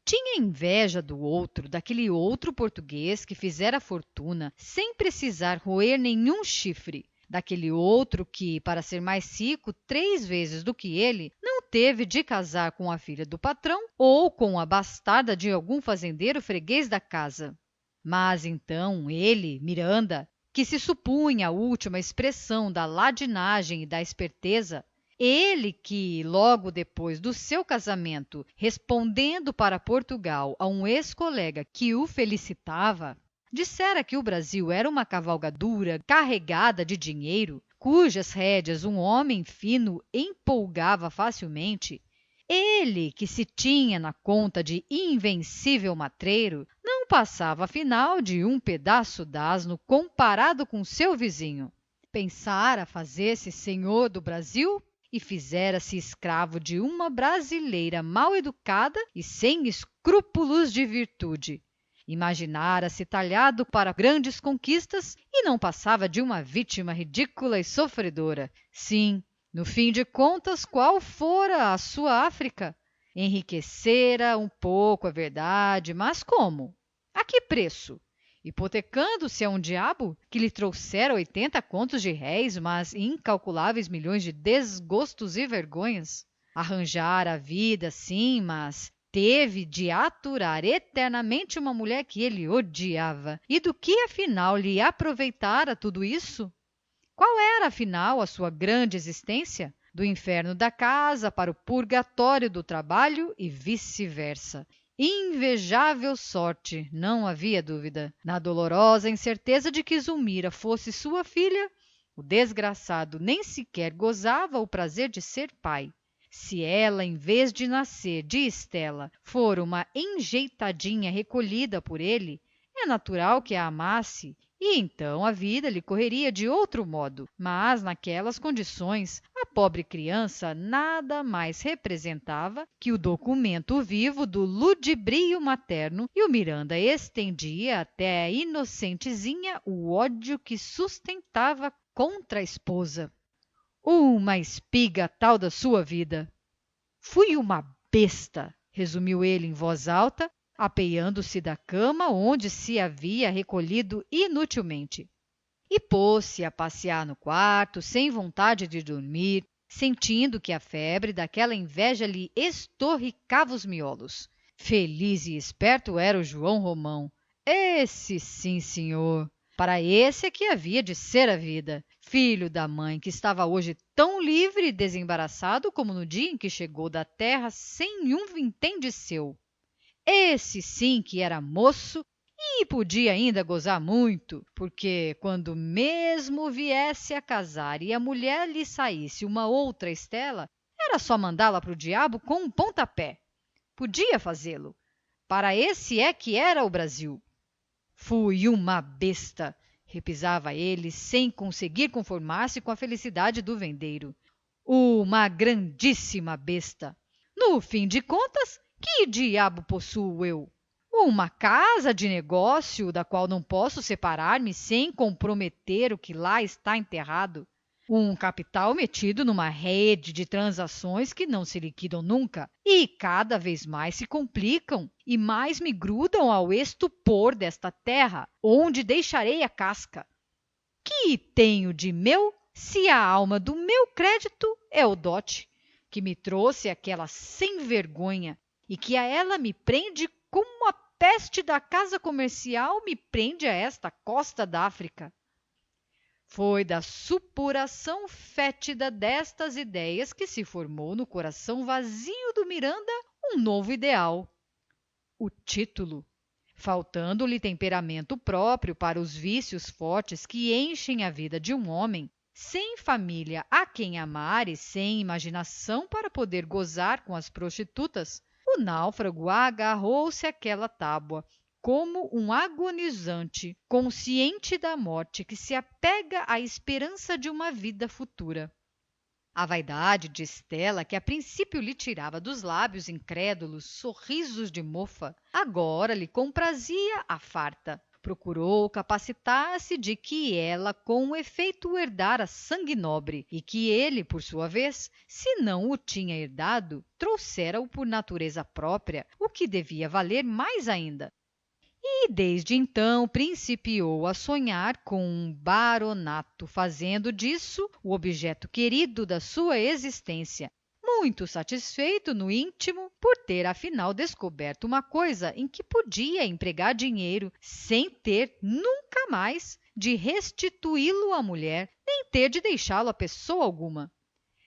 Tinha inveja do outro, daquele outro português que fizera fortuna sem precisar roer nenhum chifre, daquele outro que, para ser mais rico 3 vezes do que ele, não teve de casar com a filha do patrão ou com a bastarda de algum fazendeiro freguês da casa. Mas então ele, Miranda, que se supunha a última expressão da ladinagem e da esperteza, ele que, logo depois do seu casamento, respondendo para Portugal a um ex-colega que o felicitava, dissera que o Brasil era uma cavalgadura carregada de dinheiro, cujas rédeas um homem fino empolgava facilmente, ele que se tinha na conta de invencível matreiro, não passava afinal de um pedaço d'asno comparado com seu vizinho. Pensara fazer-se senhor do Brasil e fizera-se escravo de uma brasileira mal educada e sem escrúpulos de virtude. Imaginara-se talhado para grandes conquistas e não passava de uma vítima ridícula e sofredora. Sim, no fim de contas, qual fora a sua África? Enriquecera um pouco, é verdade, mas como? A que preço? Hipotecando-se a um diabo que lhe trouxera 80 contos de réis, mas incalculáveis milhões de desgostos e vergonhas. Arranjara a vida, sim, mas teve de aturar eternamente uma mulher que ele odiava. E do que afinal lhe aproveitara tudo isso? Qual era afinal a sua grande existência? Do inferno da casa para o purgatório do trabalho e vice-versa. Invejável sorte, não havia dúvida. Na dolorosa incerteza de que Zulmira fosse sua filha, o desgraçado nem sequer gozava o prazer de ser pai. Se ela, em vez de nascer de Estela, for uma enjeitadinha recolhida por ele, é natural que a amasse, e então a vida lhe correria de outro modo. Mas naquelas condições a pobre criança nada mais representava que o documento vivo do ludibrio materno, e o Miranda estendia até a inocentezinha o ódio que sustentava contra a esposa. Uma espiga tal da sua vida. Fui uma besta, resumiu ele em voz alta, apeando-se da cama onde se havia recolhido inutilmente. E pôs-se a passear no quarto, sem vontade de dormir, sentindo que a febre daquela inveja lhe estorricava os miolos. Feliz e esperto era o João Romão. Esse sim, senhor. Para esse é que havia de ser a vida. Filho da mãe que estava hoje tão livre e desembaraçado como no dia em que chegou da terra sem um vintém de seu. Esse sim que era moço e podia ainda gozar muito, porque quando mesmo viesse a casar e a mulher lhe saísse uma outra Estela, era só mandá-la para o diabo com um pontapé. Podia fazê-lo. Para esse é que era o Brasil. Fui uma besta, repisava ele, sem conseguir conformar-se com a felicidade do vendeiro. Uma grandíssima besta. No fim de contas, que diabo possuo eu? Uma casa de negócio da qual não posso separar-me sem comprometer o que lá está enterrado. Um capital metido numa rede de transações que não se liquidam nunca e cada vez mais se complicam e mais me grudam ao estupor desta terra, onde deixarei a casca. Que tenho de meu se a alma do meu crédito é o dote, que me trouxe aquela sem-vergonha e que a ela me prende como a peste da casa comercial me prende a esta costa da África? Foi da supuração fétida destas ideias que se formou no coração vazio do Miranda um novo ideal: o título. Faltando-lhe temperamento próprio para os vícios fortes que enchem a vida de um homem, sem família a quem amar e sem imaginação para poder gozar com as prostitutas, o náufrago agarrou-se àquela tábua, como um agonizante, consciente da morte, que se apega à esperança de uma vida futura. A vaidade de Estela, que a princípio lhe tirava dos lábios incrédulos sorrisos de mofa, agora lhe comprazia à farta. Procurou capacitar-se de que ela com efeito herdara sangue nobre e que ele, por sua vez, se não o tinha herdado, trouxera-o por natureza própria, o que devia valer mais ainda. E desde então principiou a sonhar com um baronato, fazendo disso o objeto querido da sua existência, muito satisfeito no íntimo por ter afinal descoberto uma coisa em que podia empregar dinheiro sem ter nunca mais de restituí-lo à mulher, nem ter de deixá-lo a pessoa alguma.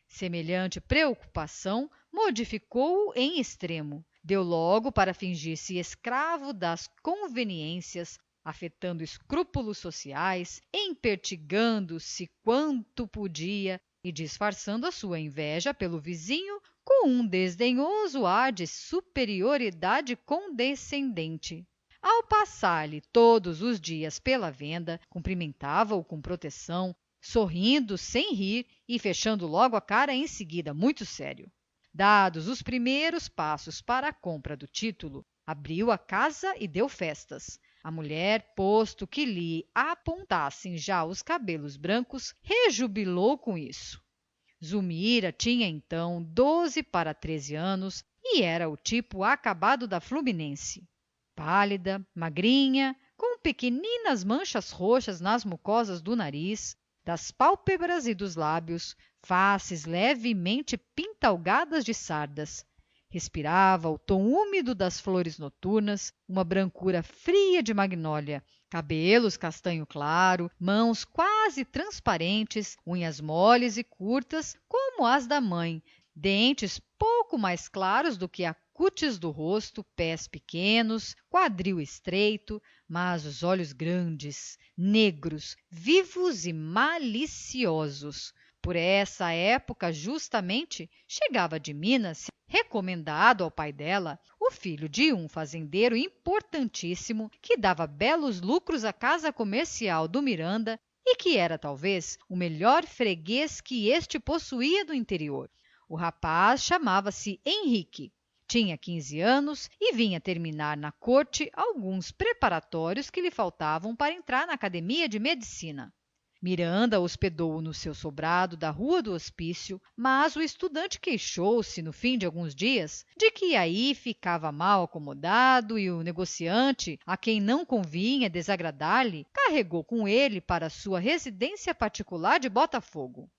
Semelhante preocupação modificou-o em extremo. Deu logo para fingir-se escravo das conveniências, afetando escrúpulos sociais, empertigando-se quanto podia e disfarçando a sua inveja pelo vizinho com um desdenhoso ar de superioridade condescendente. Ao passar-lhe todos os dias pela venda, cumprimentava-o com proteção, sorrindo sem rir e fechando logo a cara em seguida, muito sério. Dados os primeiros passos para a compra do título, abriu a casa e deu festas. A mulher, posto que lhe apontassem já os cabelos brancos, rejubilou com isso. Zulmira tinha então 12 para 13 anos e era o tipo acabado da Fluminense. Pálida, magrinha, com pequeninas manchas roxas nas mucosas do nariz, das pálpebras e dos lábios, faces levemente pintalgadas de sardas. Respirava o tom úmido das flores noturnas, uma brancura fria de magnólia, cabelos castanho claro, mãos quase transparentes, unhas moles e curtas como as da mãe, dentes pouco mais claros do que a cútis do rosto, pés pequenos, quadril estreito, mas os olhos grandes, negros, vivos e maliciosos. Por essa época, justamente, chegava de Minas, recomendado ao pai dela, o filho de um fazendeiro importantíssimo que dava belos lucros à casa comercial do Miranda e que era talvez o melhor freguês que este possuía do interior. O rapaz chamava-se Henrique. Tinha 15 anos e vinha terminar na corte alguns preparatórios que lhe faltavam para entrar na academia de medicina. Miranda hospedou-o no seu sobrado da Rua do Hospício, mas o estudante queixou-se, no fim de alguns dias, de que aí ficava mal acomodado e o negociante, a quem não convinha desagradar-lhe, carregou com ele para sua residência particular de Botafogo.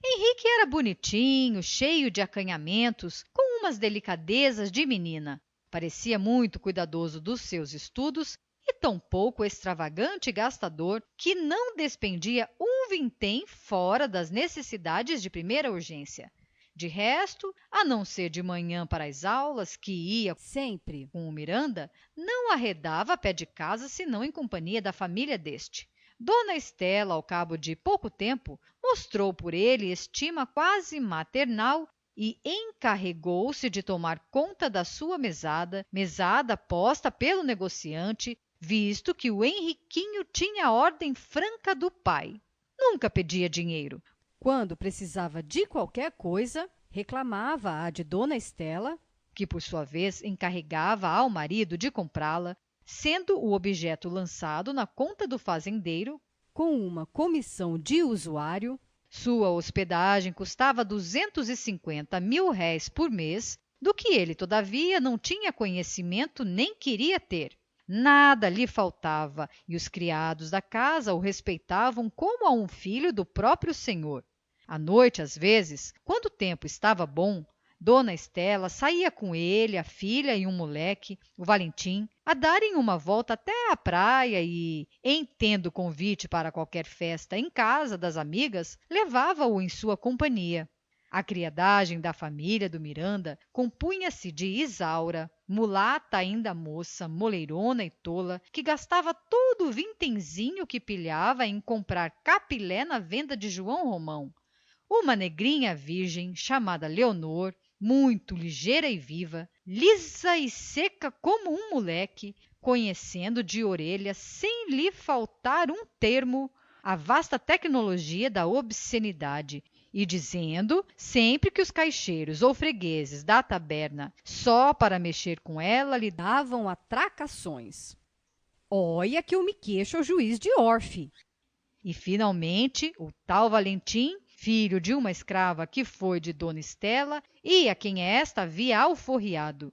Henrique era bonitinho, cheio de acanhamentos, com umas delicadezas de menina. Parecia muito cuidadoso dos seus estudos e tão pouco extravagante e gastador que não despendia um vintém fora das necessidades de primeira urgência. De resto, a não ser de manhã para as aulas, que ia sempre com o Miranda, não arredava pé de casa senão em companhia da família deste. Dona Estela, ao cabo de pouco tempo, mostrou por ele estima quase maternal e encarregou-se de tomar conta da sua mesada posta pelo negociante, visto que o Henriquinho tinha ordem franca do pai. Nunca pedia dinheiro. Quando precisava de qualquer coisa, reclamava-a de Dona Estela, que por sua vez encarregava ao marido de comprá-la, sendo o objeto lançado na conta do fazendeiro com uma comissão de usuário. Sua hospedagem custava 250.000 réis por mês, do que ele, todavia, não tinha conhecimento nem queria ter. Nada lhe faltava e os criados da casa o respeitavam como a um filho do próprio senhor. À noite, às vezes, quando o tempo estava bom, Dona Estela saía com ele, a filha e um moleque, o Valentim, a darem uma volta até à praia e, em tendo convite para qualquer festa em casa das amigas, levava-o em sua companhia. A criadagem da família do Miranda compunha-se de Isaura, mulata ainda moça, moleirona e tola, que gastava todo o vintenzinho que pilhava em comprar capilé na venda de João Romão. Uma negrinha virgem, chamada Leonor, muito ligeira e viva, lisa e seca como um moleque, conhecendo de orelha, sem lhe faltar um termo, a vasta tecnologia da obscenidade, e dizendo, sempre que os caixeiros ou fregueses da taberna, só para mexer com ela, lhe Davam atracações. Olha que eu me queixo ao juiz de Orfe. E, finalmente, o tal Valentim, filho de uma escrava que foi de Dona Estela e a quem esta havia alforriado.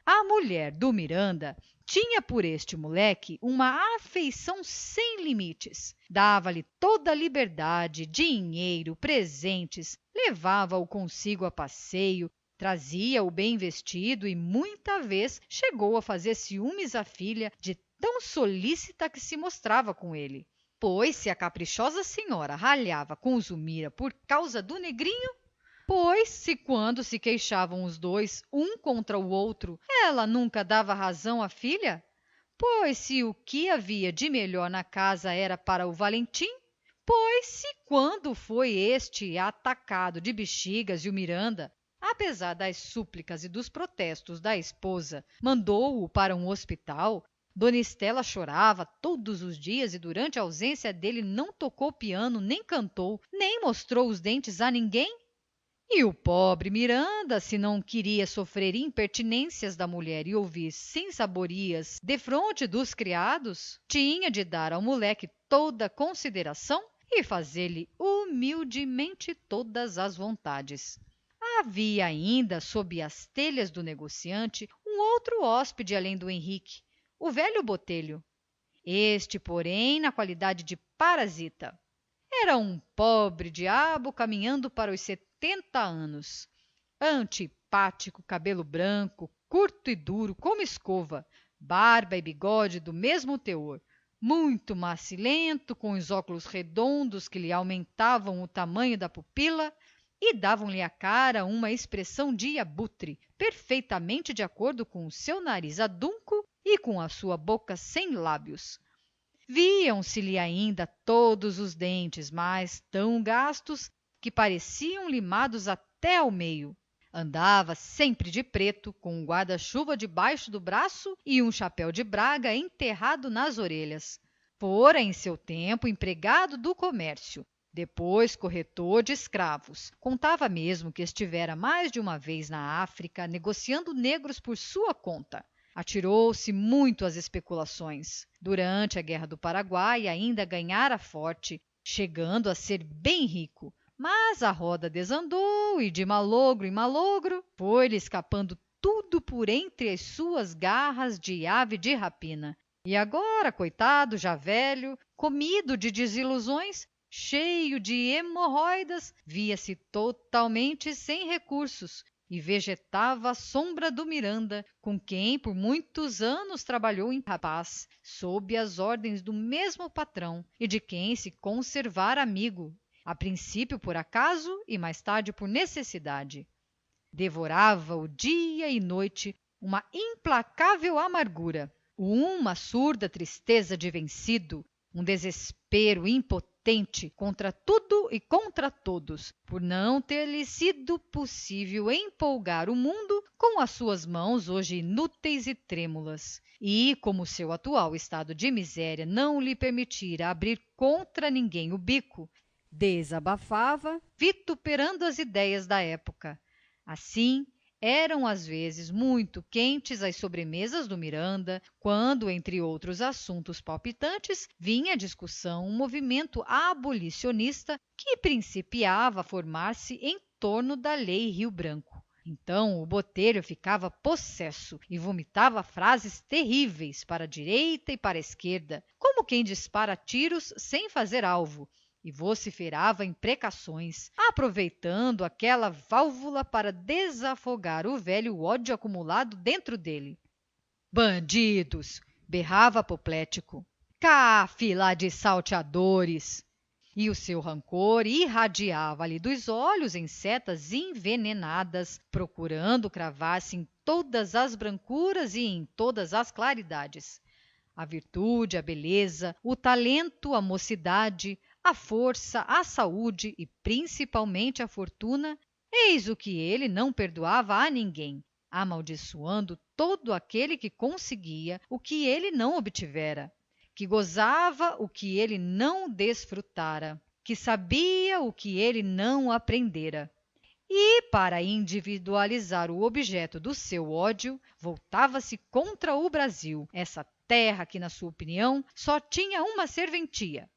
A mulher do Miranda tinha por este moleque uma afeição sem limites. Dava-lhe toda a liberdade, dinheiro, presentes, levava-o consigo a passeio, trazia-o bem vestido e muita vez chegou a fazer ciúmes à filha de tão solícita que se mostrava com ele. Pois se a caprichosa senhora ralhava com Zulmira por causa do negrinho, pois se quando se queixavam os dois, um contra o outro, ela nunca dava razão à filha, pois se o que havia de melhor na casa era para o Valentim, pois se quando foi este atacado de bexigas e o Miranda, apesar das súplicas e dos protestos da esposa, mandou-o para um hospital, Dona Estela chorava todos os dias e durante a ausência dele não tocou piano, nem cantou, nem mostrou os dentes a ninguém? E o pobre Miranda, se não queria sofrer impertinências da mulher e ouvir sensaborias defronte dos criados, tinha de dar ao moleque toda a consideração e fazer-lhe humildemente todas as vontades. Havia ainda, sob as telhas do negociante, um outro hóspede além do Henrique, o velho Botelho. Este, porém, na qualidade de parasita. Era um pobre diabo caminhando para os 70 anos. Antipático, cabelo branco, curto e duro como escova, barba e bigode do mesmo teor, muito macilento, com os óculos redondos que lhe aumentavam o tamanho da pupila e davam-lhe à cara uma expressão de abutre, perfeitamente de acordo com o seu nariz adunco e com a sua boca sem lábios. Viam-se-lhe ainda todos os dentes, mas tão gastos que pareciam limados até ao meio. Andava sempre de preto, com um guarda-chuva debaixo do braço e um chapéu de braga enterrado nas orelhas. Fora em seu tempo empregado do comércio, depois corretor de escravos. Contava mesmo que estivera mais de uma vez na África negociando negros por sua conta. Atirou-se muito às especulações. Durante a Guerra do Paraguai ainda ganhara forte, chegando a ser bem rico. Mas a roda desandou e de malogro em malogro foi-lhe escapando tudo por entre as suas garras de ave de rapina. E agora, coitado, já velho, comido de desilusões, cheio de hemorroidas, via-se totalmente sem recursos e vegetava à sombra do Miranda, com quem por muitos anos trabalhou em rapaz, sob as ordens do mesmo patrão, e de quem se conservara amigo, a princípio por acaso e mais tarde por necessidade. Devorava-o dia e noite uma implacável amargura, uma surda tristeza de vencido, um desespero impotente contra tudo e contra todos, por não ter-lhe sido possível empolgar o mundo com as suas mãos hoje inúteis e trêmulas. E como seu atual estado de miséria não lhe permitira abrir contra ninguém o bico, Desabafava, vituperando as ideias da época. Assim, eram às vezes muito quentes as sobremesas do Miranda, quando, entre outros assuntos palpitantes, vinha à discussão um movimento abolicionista que principiava a formar-se em torno da Lei Rio Branco. Então o Botelho ficava possesso e vomitava frases terríveis para a direita e para a esquerda, como quem dispara tiros sem fazer alvo, e vociferava imprecações, aproveitando aquela válvula para desafogar o velho ódio acumulado dentro dele. Bandidos! Berrava apoplético. Cáfila de salteadores! E o seu rancor irradiava-lhe dos olhos em setas envenenadas, procurando cravar-se em todas as brancuras e em todas as claridades. A virtude, a beleza, o talento, a mocidade, a força, a saúde e principalmente a fortuna, eis o que ele não perdoava a ninguém, amaldiçoando todo aquele que conseguia o que ele não obtivera, que gozava o que ele não desfrutara, que sabia o que ele não aprendera. E, para individualizar o objeto do seu ódio, voltava-se contra o Brasil, essa terra que, na sua opinião, só tinha uma serventia: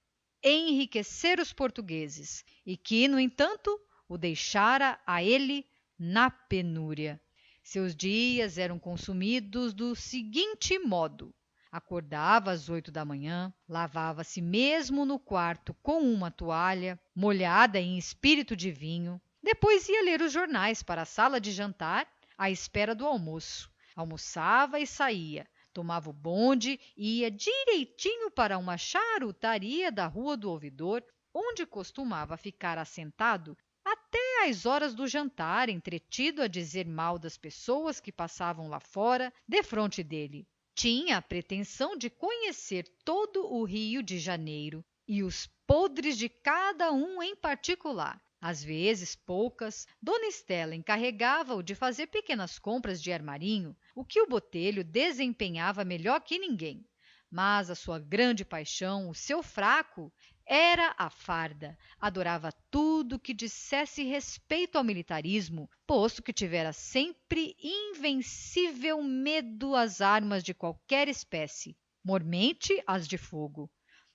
enriquecer os portugueses, e que, no entanto, o deixara a ele na penúria. Seus dias eram consumidos do seguinte modo: acordava às 8 da manhã, lavava-se mesmo no quarto com uma toalha molhada em espírito de vinho, depois ia ler os jornais para a sala de jantar à espera do almoço. Almoçava e saía, tomava o bonde e ia direitinho para uma charutaria da Rua do Ouvidor, onde costumava ficar assentado até às horas do jantar, entretido a dizer mal das pessoas que passavam lá fora, defronte dele. Tinha a pretensão de conhecer todo o Rio de Janeiro e os podres de cada um em particular. Às vezes, poucas, dona Estela encarregava-o de fazer pequenas compras de armarinho, o que o Botelho desempenhava melhor que ninguém. Mas a sua grande paixão, o seu fraco, era a farda. Adorava tudo que dissesse respeito ao militarismo, posto que tivera sempre invencível medo às armas de qualquer espécie, mormente as de fogo.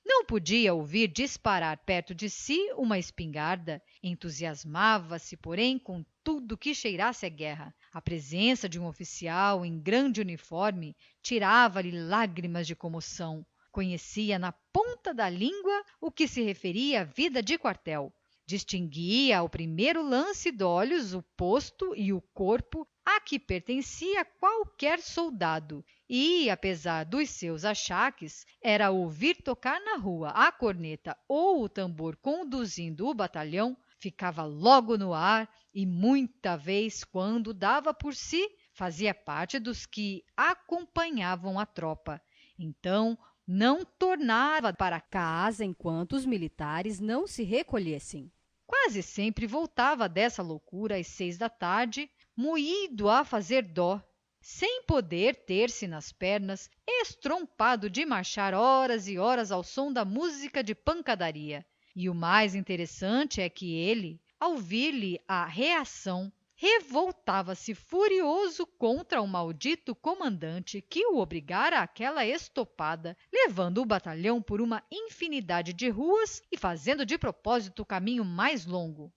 Não podia ouvir disparar perto de si uma espingarda. Entusiasmava-se, porém, com tudo que cheirasse a guerra. A presença de um oficial em grande uniforme tirava-lhe lágrimas de comoção. Conhecia na ponta da língua o que se referia à vida de quartel. Distinguia ao primeiro lance de olhos o posto e o corpo a que pertencia qualquer soldado, e, apesar dos seus achaques, era ouvir tocar na rua a corneta ou o tambor conduzindo o batalhão, ficava logo no ar e, muita vez, quando dava por si, fazia parte dos que acompanhavam a tropa. Então, não tornava para Casa enquanto os militares não se recolhessem. Quase sempre voltava dessa loucura às 6 da tarde, moído a fazer dó, sem poder ter-se nas pernas, estrompado de marchar horas e horas ao som da música de pancadaria. E o mais interessante é que ele, ao vir-lhe a reação, revoltava-se furioso contra o maldito comandante que o obrigara àquela estopada, levando o batalhão por uma infinidade de ruas e fazendo de propósito o caminho mais longo.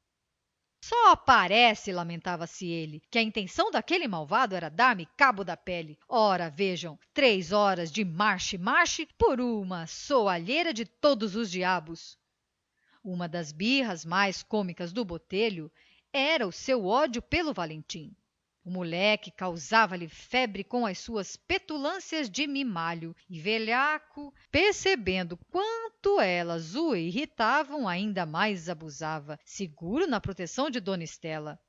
Só parece, lamentava-se ele, que a intenção daquele malvado era dar-me cabo da pele. Ora, vejam, 3 horas de marche-marche por uma soalheira de todos os diabos. Uma das birras mais cômicas do Botelho era o seu ódio pelo Valentim. O moleque causava-lhe febre com as suas petulâncias de mimalho, e velhaco, percebendo quanto elas o irritavam, ainda mais abusava, seguro na proteção de dona Estela.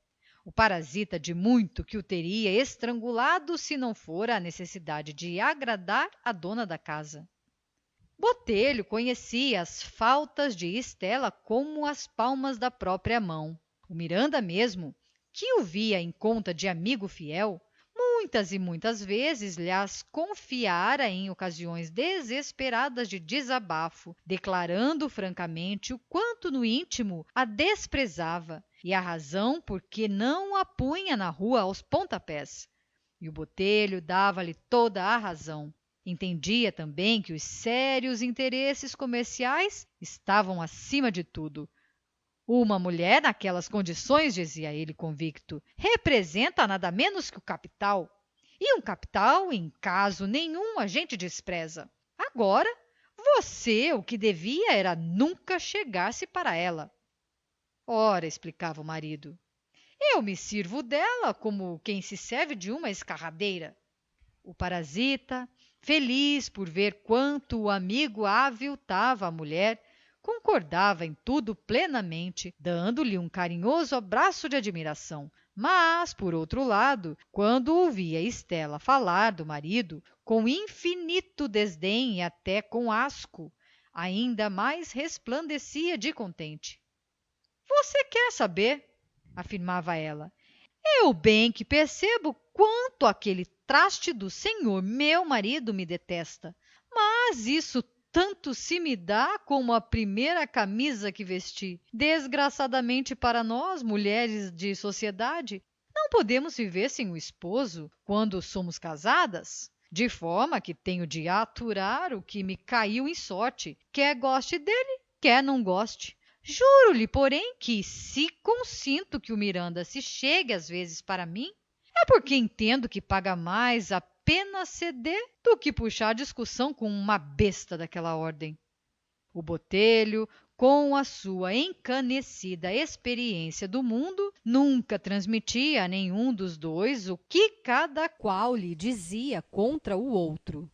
O parasita de muito que o teria estrangulado se não fora a necessidade de agradar a dona da casa. Botelho conhecia as faltas de Estela como as palmas da própria mão. O Miranda mesmo, que o via em conta de amigo fiel, muitas e muitas vezes lhas confiara em ocasiões desesperadas de desabafo, declarando francamente o quanto no íntimo a desprezava e a razão por que não a punha na rua aos pontapés. E o Botelho dava-lhe toda a razão. Entendia também que os sérios interesses comerciais estavam acima de tudo. Uma mulher naquelas condições, dizia ele convicto, representa nada menos que o capital. E um capital, em caso nenhum, a gente despreza. Agora, você o que devia era nunca chegar-se para ela. Ora, explicava o marido, eu me sirvo dela como quem se serve de uma escarradeira. O parasita, feliz por ver quanto o amigo aviltava a mulher, concordava em tudo plenamente, dando-lhe um carinhoso abraço de admiração. Mas, por outro lado, quando ouvia Estela falar do marido, com infinito desdém e até com asco, ainda mais resplandecia de contente. Você quer saber? Afirmava ela. Eu bem que percebo quanto aquele traste do senhor meu marido me detesta, mas isso tanto se me dá como a primeira camisa que vesti. Desgraçadamente para nós, mulheres de sociedade, não podemos viver sem o esposo quando somos casadas. De forma que tenho de aturar o que me caiu em sorte, quer goste dele, quer não goste. Juro-lhe, porém, que se consinto que o Miranda se chegue às vezes para mim, é porque entendo que paga mais a pena ceder do que puxar discussão com uma besta daquela ordem. O Botelho, com a sua encanecida experiência do mundo, nunca transmitia a nenhum dos dois o que cada Qual lhe dizia contra o outro.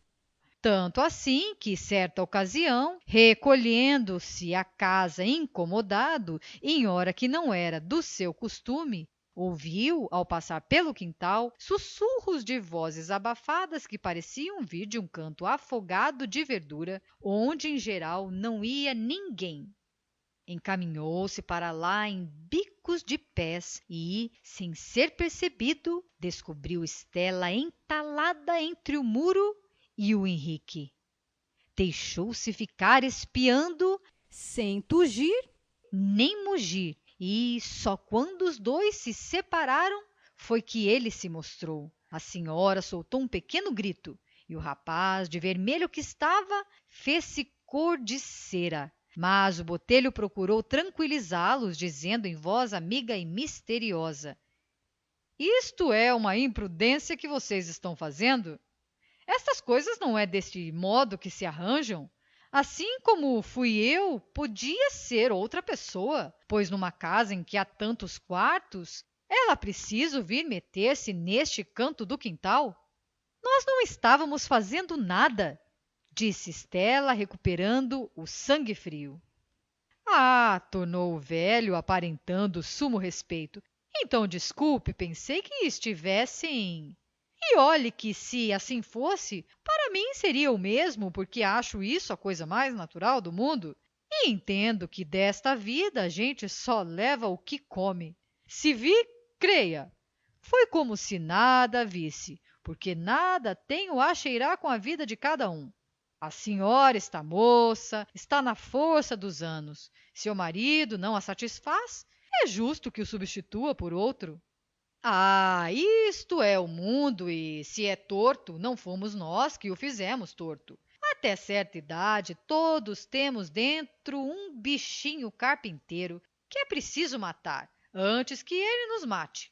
tanto assim que, certa ocasião, recolhendo-se à casa incomodado, em hora que não era do seu costume, ouviu, ao passar pelo quintal, sussurros de vozes abafadas que pareciam vir de um canto afogado de verdura, onde em geral não ia ninguém. Encaminhou-se para lá em bicos de pés e, sem ser percebido, descobriu Estela entalada entre o muro e o Henrique. Deixou-se ficar espiando, Sem tugir, nem mugir, e só quando os dois se separaram foi que ele se mostrou. A senhora soltou um pequeno grito e o rapaz, de vermelho que estava, fez-se cor de cera. Mas o Botelho procurou tranquilizá-los, dizendo em voz amiga e misteriosa: isto é uma imprudência que vocês estão fazendo? Estas coisas não é deste modo que se arranjam. Assim como fui eu, podia ser outra pessoa, pois numa casa em que há tantos quartos, ela preciso vir meter-se neste canto do quintal? Nós não estávamos fazendo nada, disse Estela, recuperando o sangue frio. Ah, tornou o velho, aparentando sumo respeito. Então, desculpe, pensei que estivessem. E olhe que, se assim fosse, para mim seria o mesmo, porque acho isso a coisa mais natural do mundo. E entendo que desta vida a gente só leva o que come. Se vi, creia. Foi como se nada visse, porque nada tenho a cheirar com a vida de cada um. A senhora está moça, está na força dos anos. Seu marido não a satisfaz, é justo que o substitua por outro. Ah, isto é o mundo e, se é torto, não fomos nós que o fizemos torto. Até certa idade, todos temos dentro um bichinho carpinteiro que é preciso matar antes que ele nos mate.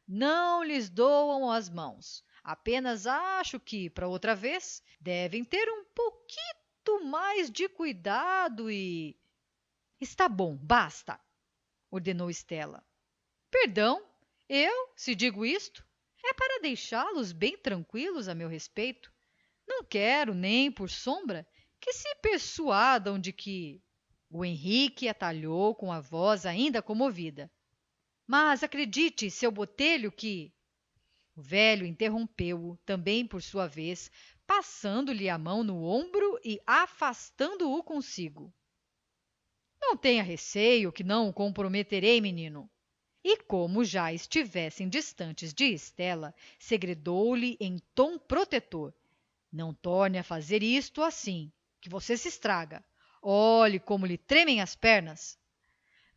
Não lhes doam as mãos. Apenas acho que, para outra vez, devem ter um pouquinho mais de cuidado e... Está bom, basta, ordenou Estela. Perdão, eu, se digo isto, é para deixá-los bem tranquilos a meu respeito. Não quero, nem por sombra, que se persuadam de que... O Henrique atalhou com a voz ainda comovida. Mas acredite, seu Botelho, que... O velho interrompeu-o, também por sua vez, passando-lhe a mão no ombro e afastando-o consigo. Não tenha receio que não o comprometerei, menino. E como já estivessem distantes de Estela, segredou-lhe em tom protetor: não torne a fazer isto assim, que você se estraga. Olhe como lhe tremem as pernas.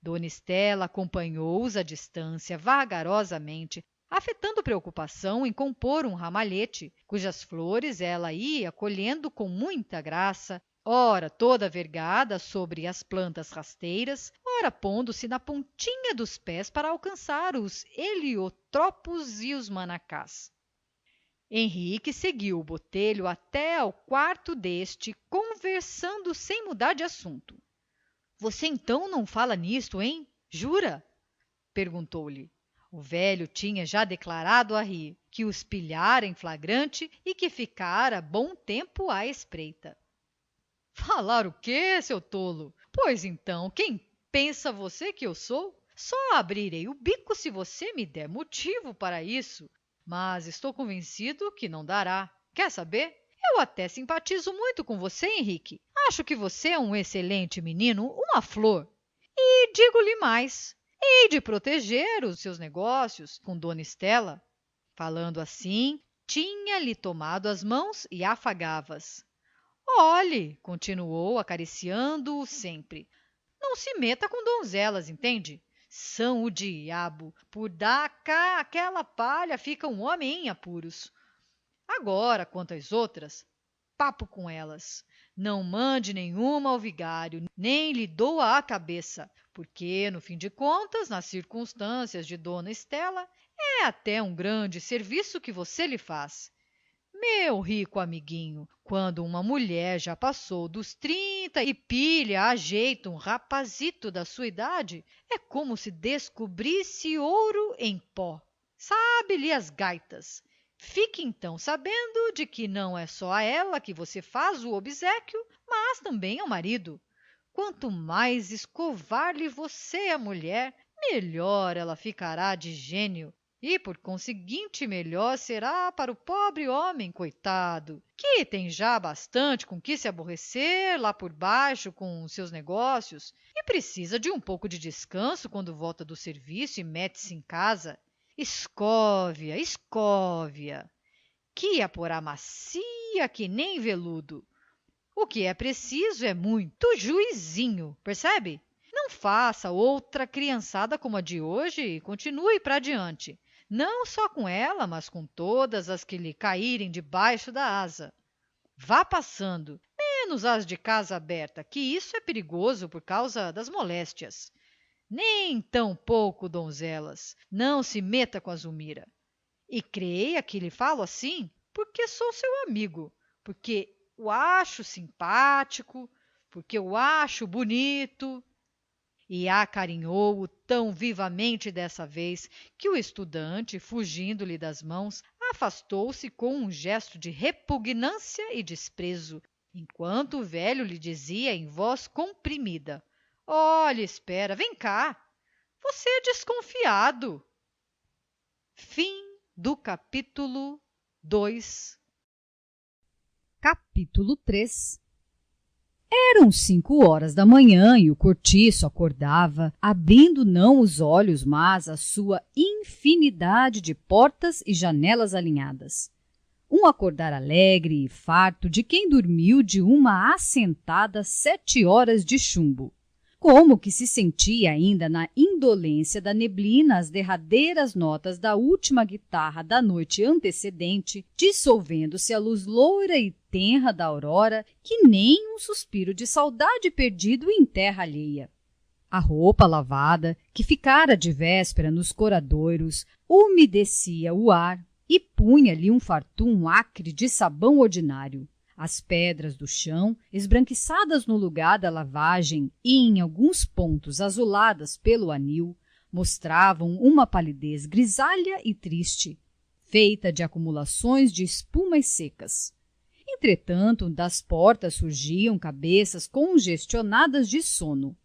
Dona Estela acompanhou-os à distância, vagarosamente, afetando preocupação em compor um ramalhete, cujas flores ela ia colhendo com muita graça, ora toda vergada sobre as plantas rasteiras, ora pondo-se na pontinha dos pés para alcançar os heliotrópos e os manacás. Henrique seguiu o Botelho até ao quarto deste, conversando sem mudar de assunto. Você então não fala nisto, hein? Jura? Perguntou-lhe. O velho tinha já declarado a rir, que os pilhara em flagrante e que ficara bom tempo à espreita. Falar o quê, seu tolo? Pois então, quem pensa você que eu sou? Só abrirei o bico se você me der motivo para isso. Mas estou convencido que não dará. Quer saber? Eu até simpatizo muito com você, Henrique. Acho que você é um excelente menino, uma flor. E digo-lhe mais. hei de proteger os seus negócios com dona Estela. Falando assim, tinha-lhe tomado as mãos e afagava-as. Olhe, continuou acariciando-o sempre, não se meta com donzelas, entende? São o diabo. Por dar cá aquela palha fica um homem em apuros. Agora, quanto às outras, papo com elas. Não mande nenhuma ao vigário, nem lhe doa a cabeça, porque, no fim de contas, nas circunstâncias de dona Estela, é até um grande serviço que você lhe faz. Meu rico amiguinho, quando uma mulher já passou dos 30 e pilha a jeito um rapazito da sua idade, é como se descobrisse ouro em pó. Sabe-lhe as gaitas. Fique então sabendo de que não é só a ela que você faz o obséquio, mas também ao marido. Quanto mais escovar-lhe você a mulher, melhor ela ficará de gênio. E, por conseguinte, melhor será para o pobre homem, coitado, que tem já bastante com que se aborrecer lá por baixo com os seus negócios e precisa de um pouco de descanso quando volta do serviço e mete-se em casa. Escóvia, escóvia, que a porá macia que nem veludo. O que é preciso é muito juizinho, percebe? Não faça outra criançada como a de hoje e continue para adiante. Não só com ela, mas com todas as que lhe caírem debaixo da asa. Vá passando, menos as de casa aberta, que isso é perigoso por causa das moléstias. Nem tão pouco donzelas. Não se meta com a Zulmira. E creia que lhe falo assim porque sou seu amigo, porque o acho simpático, porque o acho bonito. E acarinhou-o tão vivamente dessa vez que o estudante, fugindo-lhe das mãos, afastou-se com um gesto de repugnância e desprezo, enquanto o velho lhe dizia em voz comprimida: olhe, espera, vem cá, você é desconfiado. Capítulo 2. Capítulo 3. Eram 5 horas da manhã e o cortiço acordava, abrindo não os olhos, mas a sua infinidade de portas e janelas alinhadas. Um acordar alegre e farto de quem dormiu de uma assentada 7 horas de chumbo. Como que se sentia ainda na indolência da neblina as derradeiras notas da última guitarra da noite antecedente, dissolvendo-se a luz loura e tenra da aurora, que nem um suspiro de saudade perdido em terra alheia. A roupa lavada, que ficara de véspera nos coradouros, umedecia o ar e punha-lhe um fartum acre de sabão ordinário. As pedras do chão, esbranquiçadas no lugar da lavagem e em alguns pontos azuladas pelo anil, mostravam uma palidez grisalha e triste, feita de acumulações de espumas secas. Entretanto, das portas surgiam cabeças congestionadas de sono.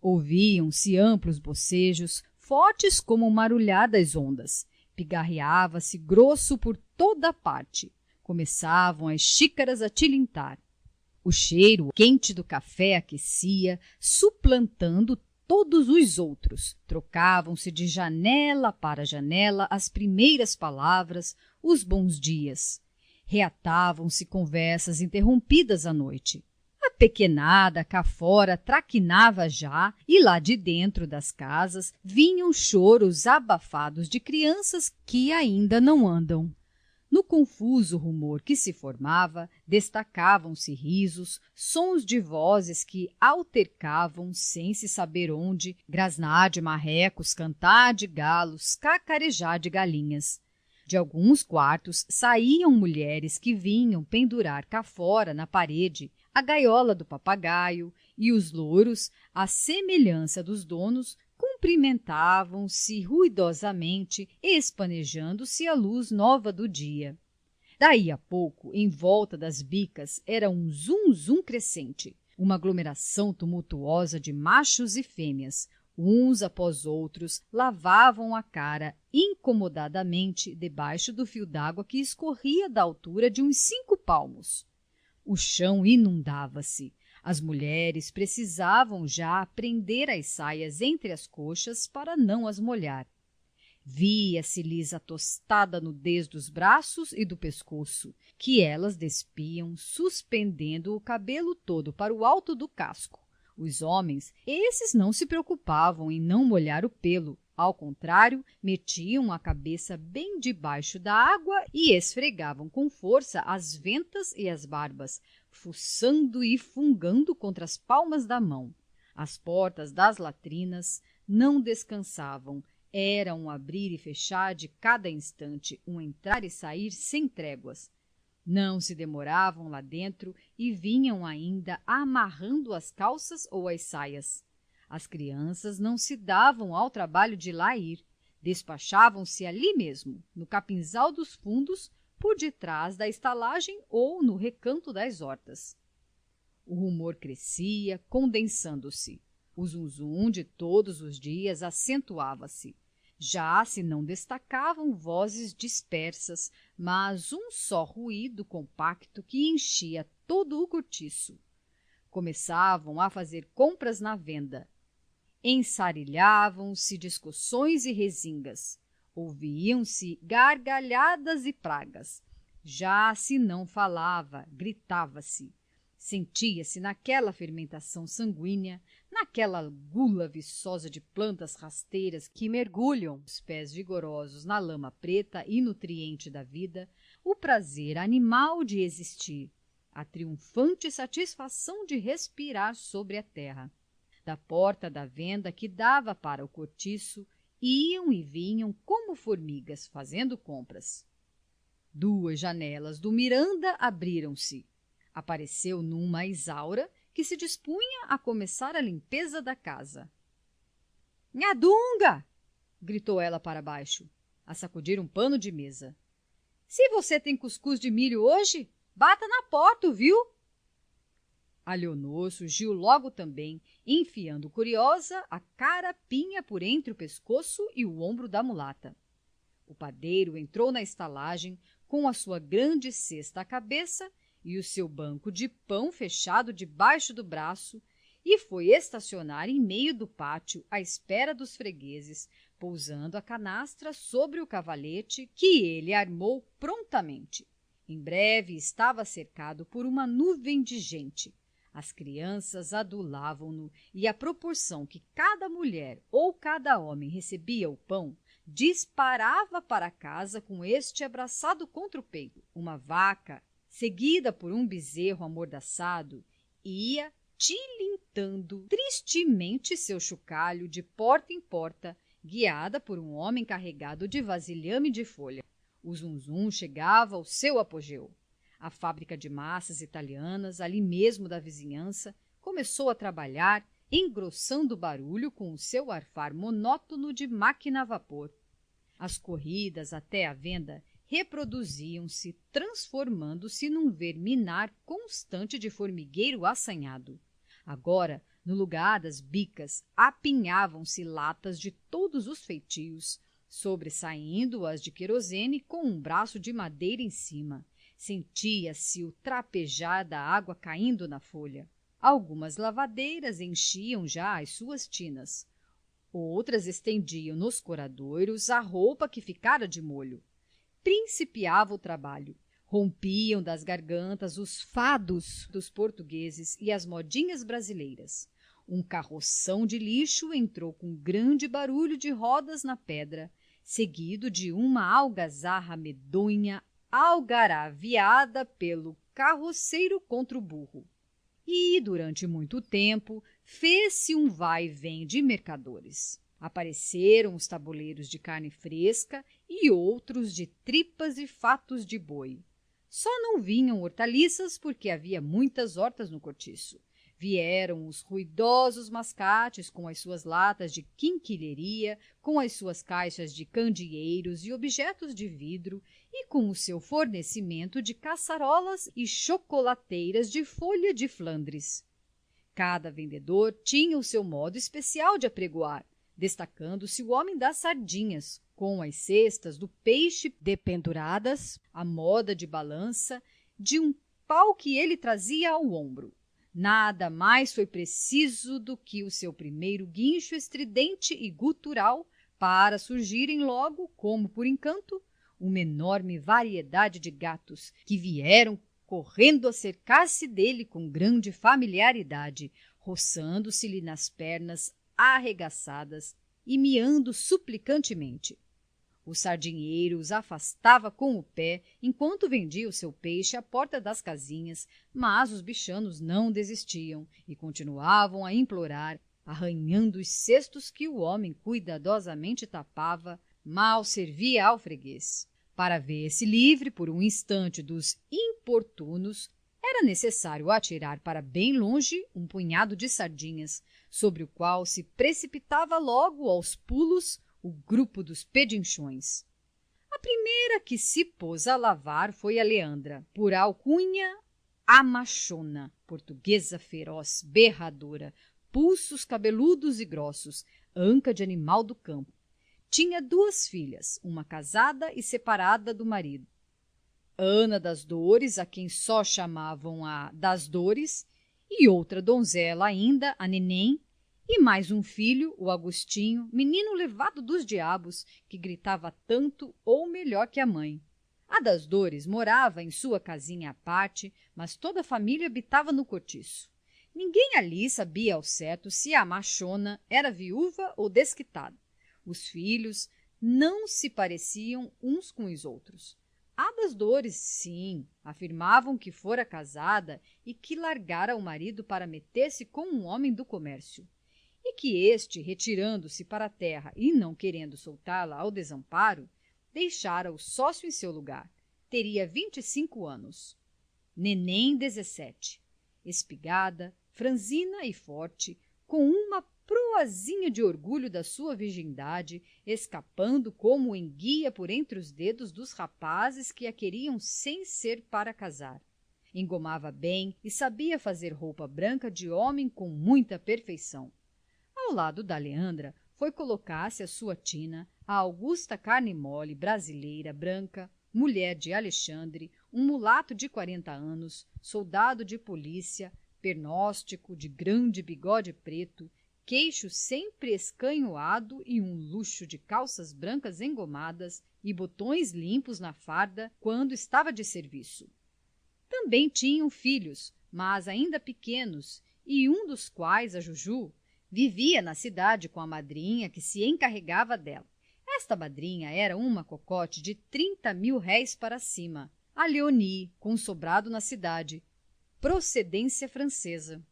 Ouviam-se amplos bocejos, fortes como o marulhar das ondas. Pigarreava-se grosso por toda a parte. Começavam as xícaras a tilintar. O cheiro quente do café aquecia, suplantando todos os outros. Trocavam-se de janela para janela as primeiras palavras, os bons dias. Reatavam-se conversas interrompidas à noite. A pequenada cá fora traquinava já, e lá de dentro das casas vinham choros abafados de crianças que ainda não andam. No confuso rumor que se formava, destacavam-se risos, sons de vozes que altercavam sem se saber onde, grasnar de marrecos, cantar de galos, cacarejar de galinhas. De alguns quartos saíam mulheres que vinham pendurar cá fora na parede a gaiola do papagaio, e os louros, à semelhança dos donos, cumprimentavam-se ruidosamente, espanejando-se à luz nova do dia. Daí a pouco, em volta das bicas, era um zum-zum crescente, uma aglomeração tumultuosa de machos e fêmeas. Uns após outros lavavam a cara incomodadamente debaixo do fio d'água que escorria da altura de uns 5 palmos. O chão inundava-se. As mulheres precisavam já prender as saias entre as coxas para não as molhar. Via-se-lhes a tostada nudez dos braços e do pescoço, que elas despiam, suspendendo o cabelo todo para o alto do casco. Os homens, esses não se preocupavam em não molhar o pelo, ao contrário, metiam a cabeça bem debaixo da água e esfregavam com força as ventas e as barbas, fuçando e fungando contra as palmas da mão. As portas das latrinas não descansavam, era um abrir e fechar de cada instante, um entrar e sair sem tréguas. Não se demoravam lá dentro e vinham ainda amarrando as calças ou as saias. As crianças não se davam ao trabalho de lá ir, despachavam-se ali mesmo, no capinzal dos fundos, por detrás da estalagem ou no recanto das hortas. O rumor crescia, condensando-se. O zunzum de todos os dias acentuava-se. Já se não destacavam vozes dispersas, mas um só ruído compacto que enchia todo o cortiço. Começavam a fazer compras na venda. Ensarilhavam-se discussões e rezingas. Ouviam-se gargalhadas e pragas. Já se não falava, gritava-se. Sentia-se naquela fermentação sanguínea, naquela gula viçosa de plantas rasteiras que mergulham os pés vigorosos na lama preta e nutriente da vida, o prazer animal de existir, a triunfante satisfação de respirar sobre a terra. Da porta da venda que dava para o cortiço, iam e vinham como formigas fazendo compras. Duas janelas do Miranda abriram-se. Apareceu numa a Isaura, que se dispunha a começar a limpeza da casa. Nha Dunga! Gritou ela para baixo, a sacudir um pano de mesa. Se você tem cuscuz de milho hoje, bata na porta, viu? A Leonor surgiu logo também, enfiando curiosa a carapinha por entre o pescoço e o ombro da mulata. O padeiro entrou na estalagem com a sua grande cesta à cabeça e o seu banco de pão fechado debaixo do braço e foi estacionar em meio do pátio à espera dos fregueses, pousando a canastra sobre o cavalete que ele armou prontamente. Em breve estava cercado por uma nuvem de gente. As crianças adulavam-no e à proporção que cada mulher ou cada homem recebia o pão, disparava para casa com este abraçado contra o peito. Uma vaca, seguida por um bezerro amordaçado, ia tilintando tristemente seu chocalho de porta em porta, guiada por um homem carregado de vasilhame de folha. O zunzum chegava ao seu apogeu. A fábrica de massas italianas, ali mesmo da vizinhança, começou a trabalhar, engrossando o barulho com o seu arfar monótono de máquina a vapor. As corridas até a venda reproduziam-se, transformando-se num verminar constante de formigueiro assanhado. Agora, no lugar das bicas, apinhavam-se latas de todos os feitios, sobressaindo as de querosene com um braço de madeira em cima. Sentia-se o trapejar da água caindo na folha. Algumas lavadeiras enchiam já as suas tinas. Outras estendiam nos coradoiros a roupa que ficara de molho. Principiava o trabalho. Rompiam das gargantas os fados dos portugueses e as modinhas brasileiras. Um carroção de lixo entrou com grande barulho de rodas na pedra, seguido de uma algazarra medonha algaraviada pelo carroceiro contra o burro. E, durante muito tempo, fez-se um vai-vem de mercadores. Apareceram os tabuleiros de carne fresca e outros de tripas e fatos de boi. Só não vinham hortaliças porque havia muitas hortas no cortiço. Vieram os ruidosos mascates com as suas latas de quinquilharia, com as suas caixas de candeeiros e objetos de vidro e com o seu fornecimento de caçarolas e chocolateiras de folha de Flandres. Cada vendedor tinha o seu modo especial de apregoar, destacando-se o homem das sardinhas, com as cestas do peixe dependuradas, à moda de balança, de um pau que ele trazia ao ombro. Nada mais foi preciso do que o seu primeiro guincho estridente e gutural para surgirem logo, como por encanto, uma enorme variedade de gatos que vieram correndo a cercar-se dele com grande familiaridade, roçando-se-lhe nas pernas arregaçadas e miando suplicantemente. O sardinheiro os afastava com o pé enquanto vendia o seu peixe à porta das casinhas, mas os bichanos não desistiam e continuavam a implorar, arranhando os cestos que o homem cuidadosamente tapava, mal servia ao freguês. Para ver-se livre por um instante dos importunos, era necessário atirar para bem longe um punhado de sardinhas, sobre o qual se precipitava logo aos pulos o grupo dos pedinchões. A primeira que se pôs a lavar foi a Leandra, por alcunha a machona, portuguesa feroz, berradora, pulsos cabeludos e grossos, anca de animal do campo. Tinha duas filhas, uma casada e separada do marido. Ana das Dores, a quem só chamavam a das Dores, e outra donzela ainda, a Neném, e mais um filho, o Agostinho, menino levado dos diabos, que gritava tanto ou melhor que a mãe. A das Dores morava em sua casinha à parte, mas toda a família habitava no cortiço. Ninguém ali sabia ao certo se a machona era viúva ou desquitada. Os filhos não se pareciam uns com os outros. A das Dores, sim, afirmavam que fora casada e que largara o marido para meter-se com um homem do comércio. E que este, retirando-se para a terra e não querendo soltá-la ao desamparo, deixara o sócio em seu lugar. Teria 25 anos. Neném, 17. Espigada, franzina e forte, com uma proazinha de orgulho da sua virgindade, escapando como enguia por entre os dedos dos rapazes que a queriam sem ser para casar. Engomava bem e sabia fazer roupa branca de homem com muita perfeição. Ao lado da Leandra foi colocar-se a sua tina, a augusta carne mole brasileira branca, mulher de Alexandre, um mulato de 40 anos, soldado de polícia, pernóstico, de grande bigode preto, queixo sempre escanhoado e um luxo de calças brancas engomadas e botões limpos na farda quando estava de serviço. Também tinham filhos, mas ainda pequenos, e um dos quais, a Juju, vivia na cidade com a madrinha que se encarregava dela. Esta madrinha era uma cocote de 30.000 réis para cima, a Léonie, com sobrado na cidade, procedência francesa.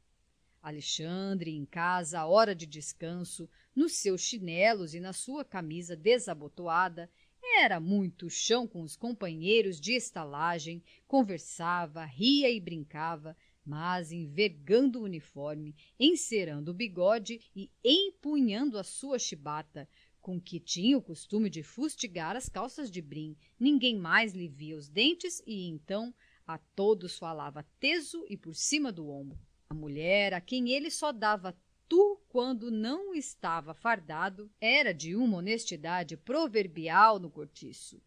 Alexandre, em casa, à hora de descanso, nos seus chinelos e na sua camisa desabotoada, era muito chão com os companheiros de estalagem, conversava, ria e brincava, mas envergando o uniforme, encerando o bigode e empunhando a sua chibata, com que tinha o costume de fustigar as calças de brim. Ninguém mais lhe via os dentes e então a todos falava teso e por cima do ombro. A mulher, a quem ele só dava tu quando não estava fardado, era de uma honestidade proverbial no cortiço.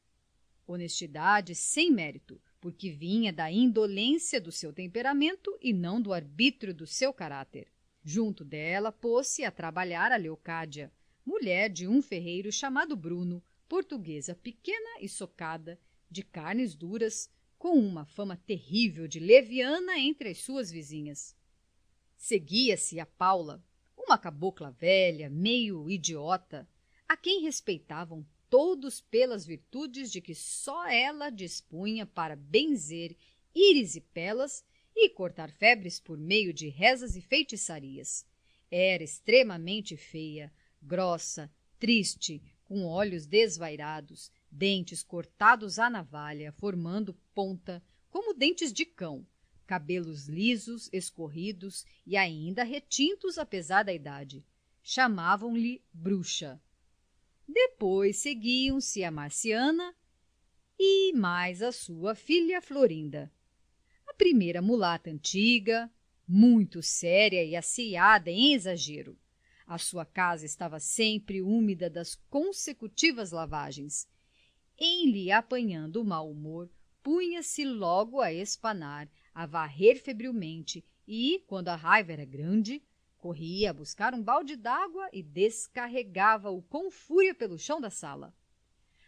Honestidade sem mérito, porque vinha da indolência do seu temperamento e não do arbítrio do seu caráter. Junto dela pôs-se a trabalhar a Leocádia, mulher de um ferreiro chamado Bruno, portuguesa pequena e socada, de carnes duras, com uma fama terrível de leviana entre as suas vizinhas. Seguia-se a Paula, uma cabocla velha, meio idiota, a quem respeitavam todos pelas virtudes de que só ela dispunha para benzer irisipelas e cortar febres por meio de rezas e feitiçarias. Era extremamente feia, grossa, triste, com olhos desvairados, dentes cortados à navalha, formando ponta, como dentes de cão, cabelos lisos, escorridos e ainda retintos apesar da idade. Chamavam-lhe bruxa. Depois seguiam-se a Marciana e mais a sua filha Florinda. A primeira mulata antiga, muito séria e asseada em exagero. A sua casa estava sempre úmida das consecutivas lavagens. Em lhe apanhando o mau humor, punha-se logo a espanar, a varrer febrilmente e, quando a raiva era grande, corria a buscar um balde d'água e descarregava-o com fúria pelo chão da sala.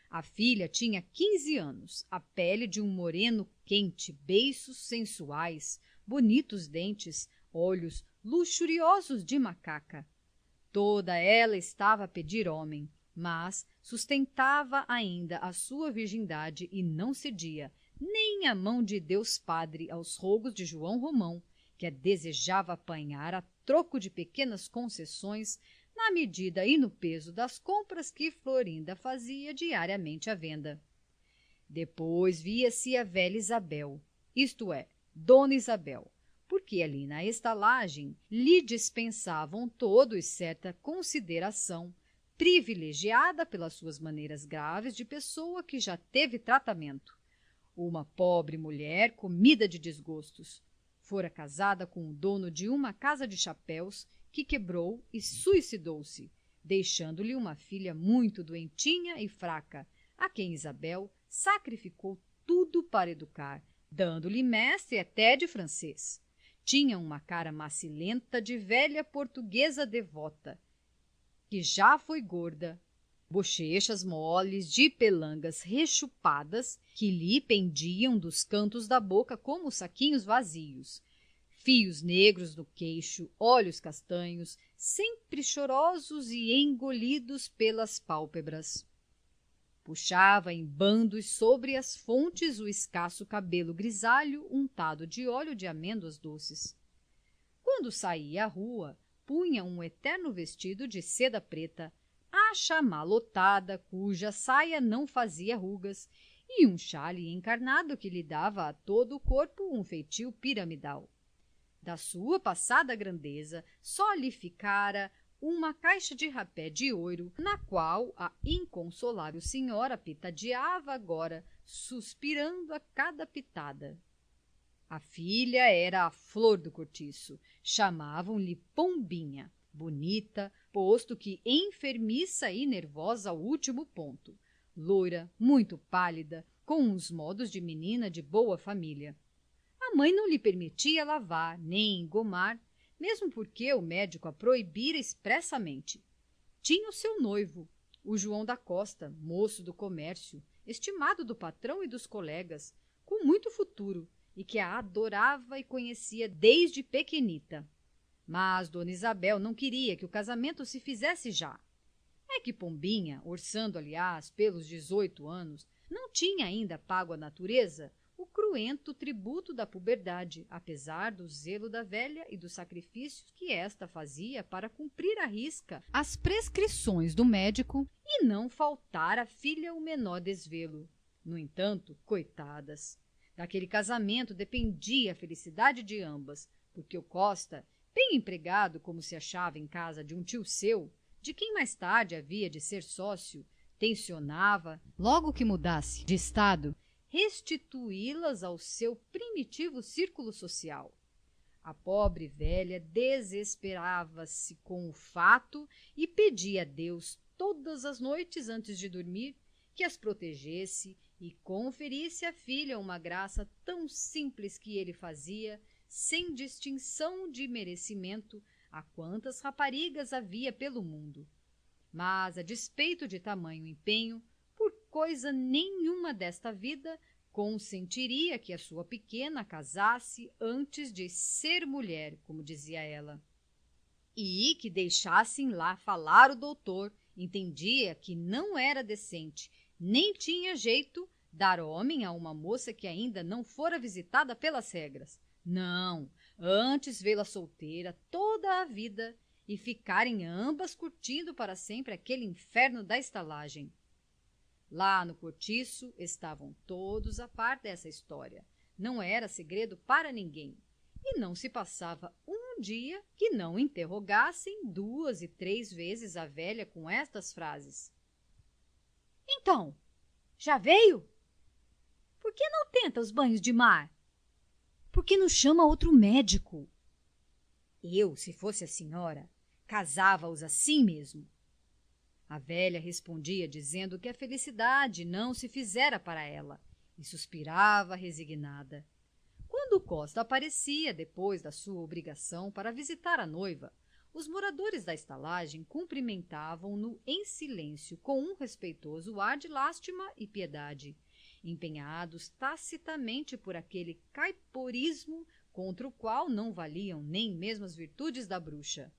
A filha tinha 15 anos, a pele de um moreno quente, beiços sensuais, bonitos dentes, olhos luxuriosos de macaca. Toda ela estava a pedir homem, mas sustentava ainda a sua virgindade e não cedia nem a mão de Deus Padre aos rogos de João Romão, que a desejava apanhar a troco de pequenas concessões na medida e no peso das compras que Florinda fazia diariamente à venda. Depois via-se a velha Isabel, isto é, Dona Isabel, porque ali na estalagem lhe dispensavam todos certa consideração, privilegiada pelas suas maneiras graves de pessoa que já teve tratamento. Uma pobre mulher comida de desgostos. Fora casada com o dono de uma casa de chapéus que quebrou e suicidou-se, deixando-lhe uma filha muito doentinha e fraca, a quem Isabel sacrificou tudo para educar, dando-lhe mestre até de francês. Tinha uma cara macilenta de velha portuguesa devota, que já foi gorda, bochechas moles de pelangas rechupadas que lhe pendiam dos cantos da boca como saquinhos vazios, fios negros no queixo, olhos castanhos, sempre chorosos e engolidos pelas pálpebras. Puxava em bandos sobre as fontes o escasso cabelo grisalho untado de óleo de amêndoas doces. Quando saía à rua, punha um eterno vestido de seda preta, achamalotada, cuja saia não fazia rugas, e um xale encarnado que lhe dava a todo o corpo um feitio piramidal. Da sua passada grandeza só lhe ficara uma caixa de rapé de ouro, na qual a inconsolável senhora pitadeava agora, suspirando a cada pitada. A filha era a flor do cortiço, chamavam-lhe Pombinha, bonita, posto que enfermiça e nervosa ao último ponto, loira, muito pálida, com uns modos de menina de boa família. A mãe não lhe permitia lavar nem engomar, mesmo porque o médico a proibira expressamente. Tinha o seu noivo, o João da Costa, moço do comércio, estimado do patrão e dos colegas, com muito futuro, e que a adorava e conhecia desde pequenita. Mas dona Isabel não queria que o casamento se fizesse já. É que Pombinha, orçando aliás pelos 18 anos, não tinha ainda pago à natureza o cruento tributo da puberdade, apesar do zelo da velha e dos sacrifícios que esta fazia para cumprir à risca as prescrições do médico e não faltar à filha o menor desvelo. No entanto, coitadas, daquele casamento dependia a felicidade de ambas, porque o Costa, bem empregado como se achava em casa de um tio seu, de quem mais tarde havia de ser sócio, tencionava, logo que mudasse de estado, restituí-las ao seu primitivo círculo social. A pobre velha desesperava-se com o fato e pedia a Deus todas as noites antes de dormir que as protegesse e conferisse à filha uma graça tão simples que ele fazia, sem distinção de merecimento, a quantas raparigas havia pelo mundo. Mas, a despeito de tamanho empenho, por coisa nenhuma desta vida, consentiria que a sua pequena casasse antes de ser mulher, como dizia ela. E que deixassem lá falar o doutor, entendia que não era decente, nem tinha jeito dar homem a uma moça que ainda não fora visitada pelas regras. Não, antes vê-la solteira toda a vida e ficarem ambas curtindo para sempre aquele inferno da estalagem. Lá no cortiço estavam todos a par dessa história. Não era segredo para ninguém. E não se passava um dia que não interrogassem 2 e 3 vezes a velha com estas frases: então, já veio? Por que não tenta os banhos de mar? Por que não chama outro médico? Eu, se fosse a senhora, casava-os assim mesmo. A velha respondia dizendo que a felicidade não se fizera para ela e suspirava resignada. Quando Costa aparecia depois da sua obrigação para visitar a noiva, os moradores da estalagem cumprimentavam-no em silêncio, com um respeitoso ar de lástima e piedade, empenhados tacitamente por aquele caiporismo contra o qual não valiam nem mesmo as virtudes da bruxa.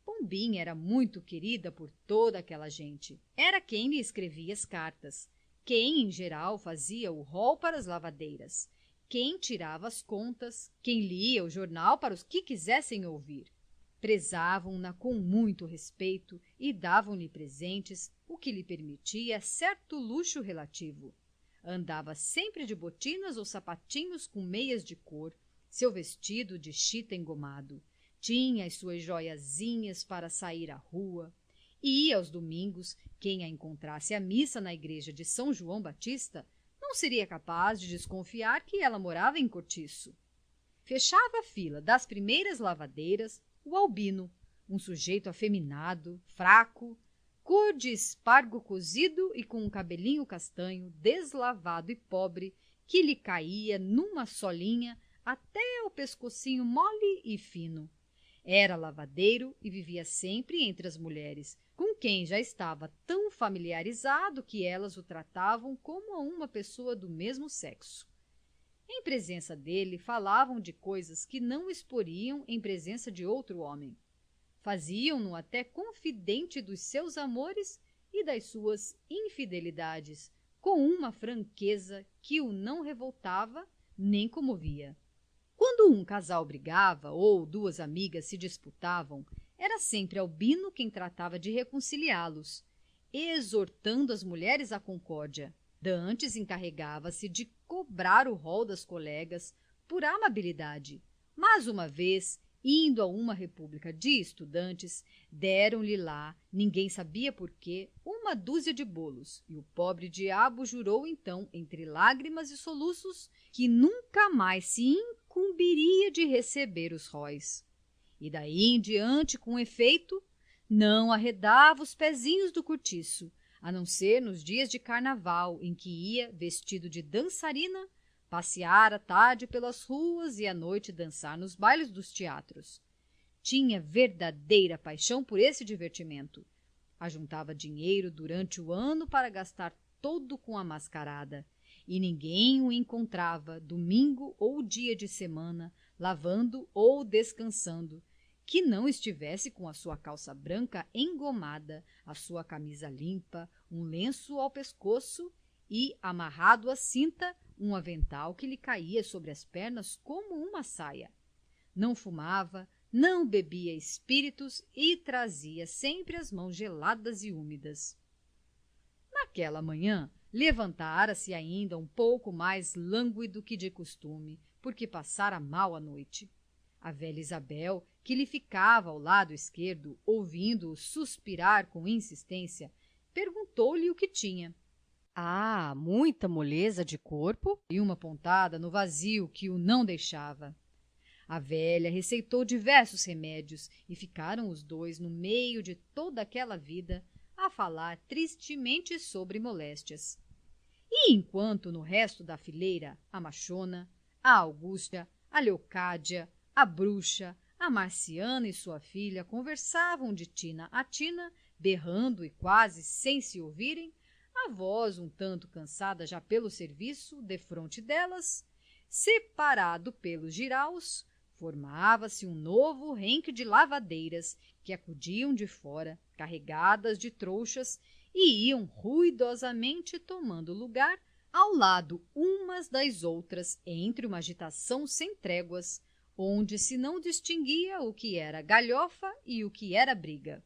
Pombinha era muito querida por toda aquela gente. Era quem lhe escrevia as cartas, quem, em geral, fazia o rol para as lavadeiras, quem tirava as contas, quem lia o jornal para os que quisessem ouvir. Prezavam-na com muito respeito e davam-lhe presentes, o que lhe permitia certo luxo relativo. Andava sempre de botinas ou sapatinhos com meias de cor, seu vestido de chita engomado. Tinha as suas joiazinhas para sair à rua. E aos domingos, quem a encontrasse à missa na igreja de São João Batista não seria capaz de desconfiar que ela morava em Cortiço. Fechava a fila das primeiras lavadeiras o Albino, um sujeito afeminado, fraco, cor de espargo cozido e com um cabelinho castanho, deslavado e pobre, que lhe caía numa solinha até o pescocinho mole e fino. Era lavadeiro e vivia sempre entre as mulheres, com quem já estava tão familiarizado que elas o tratavam como a uma pessoa do mesmo sexo. Em presença dele, falavam de coisas que não exporiam em presença de outro homem. Faziam-no até confidente dos seus amores e das suas infidelidades, com uma franqueza que o não revoltava nem comovia. Quando um casal brigava ou duas amigas se disputavam, era sempre Albino quem tratava de reconciliá-los, exortando as mulheres à concórdia. Dantes encarregava-se de cobrar o rol das colegas por amabilidade, mas uma vez, indo a uma república de estudantes, deram-lhe lá, ninguém sabia por quê, uma dúzia de bolos, e o pobre diabo jurou então, entre lágrimas e soluços, que nunca mais se incumbiria de receber os róis. E daí em diante, com efeito, não arredava os pezinhos do cortiço, a não ser nos dias de carnaval, em que ia, vestido de dançarina, passear à tarde pelas ruas e à noite dançar nos bailes dos teatros. Tinha verdadeira paixão por esse divertimento. Ajuntava dinheiro durante o ano para gastar todo com a mascarada, e ninguém o encontrava, domingo ou dia de semana, lavando ou descansando, que não estivesse com a sua calça branca engomada, a sua camisa limpa, um lenço ao pescoço e, amarrado à cinta, um avental que lhe caía sobre as pernas como uma saia. Não fumava, não bebia espíritos e trazia sempre as mãos geladas e úmidas. Naquela manhã, levantara-se ainda um pouco mais lânguido que de costume, porque passara mal a noite. A velha Isabel, que lhe ficava ao lado esquerdo, ouvindo-o suspirar com insistência, perguntou-lhe o que tinha. Ah, muita moleza de corpo? E uma pontada no vazio que o não deixava. A velha receitou diversos remédios e ficaram os dois no meio de toda aquela vida a falar tristemente sobre moléstias. E enquanto no resto da fileira a machona, a Augusta, a Leocádia, a bruxa, a Marciana e sua filha conversavam de tina a tina, berrando e quase sem se ouvirem, a voz um tanto cansada já pelo serviço, defronte delas, separado pelos jiraus, formava-se um novo renque de lavadeiras que acudiam de fora, carregadas de trouxas, e iam ruidosamente tomando lugar ao lado umas das outras, entre uma agitação sem tréguas, onde se não distinguia o que era galhofa e o que era briga.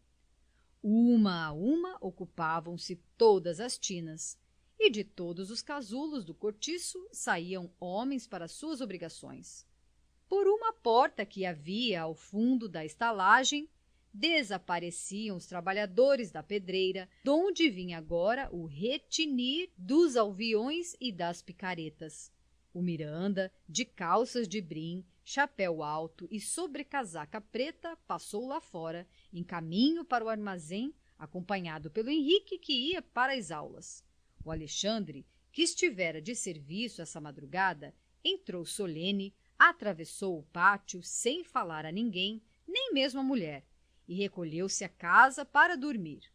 Uma a uma ocupavam-se todas as tinas, e de todos os casulos do cortiço saíam homens para suas obrigações. Por uma porta que havia ao fundo da estalagem, desapareciam os trabalhadores da pedreira, donde vinha agora o retinir dos alviões e das picaretas. O Miranda, de calças de brim, chapéu alto e sobrecasaca preta, passou lá fora, em caminho para o armazém, acompanhado pelo Henrique, que ia para as aulas. O Alexandre, que estivera de serviço essa madrugada, entrou solene, atravessou o pátio sem falar a ninguém, nem mesmo à mulher, e recolheu-se à casa para dormir.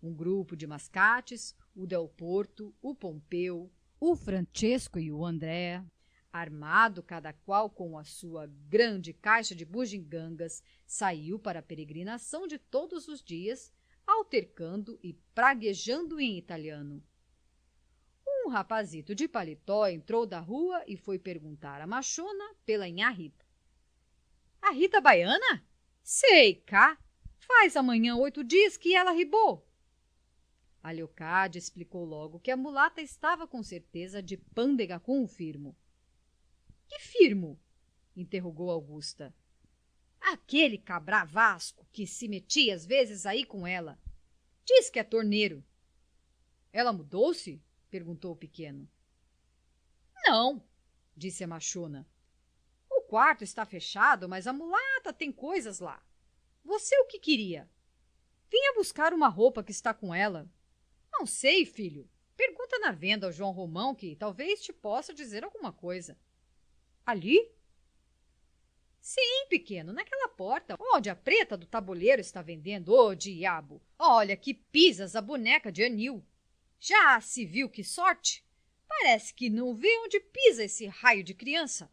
Um grupo de mascates, o Delporto, o Pompeu, o Francesco e o André, armado cada qual com a sua grande caixa de bugigangas, saiu para a peregrinação de todos os dias, altercando e praguejando em italiano. Um rapazito de paletó entrou da rua e foi perguntar à machona pela nhá Rita. A Rita baiana? Sei cá, faz amanhã 8 dias que ela ribou. A Leocádia explicou logo que a mulata estava com certeza de pândega com o Firmo. Que Firmo? Interrogou Augusta. Aquele cabravasco que se metia às vezes aí com ela. Diz que é torneiro. Ela mudou-se? Perguntou o pequeno. Não, disse a machona. O quarto está fechado, mas a mulata tem coisas lá. Você o que queria? Vinha buscar uma roupa que está com ela. Não sei, filho. Pergunta na venda ao João Romão, que talvez te possa dizer alguma coisa. Ali? Sim, pequeno, naquela porta, onde a preta do tabuleiro está vendendo. Ô, diabo! Olha que pisas a boneca de anil. Já se viu que sorte? Parece que não vê onde pisa esse raio de criança.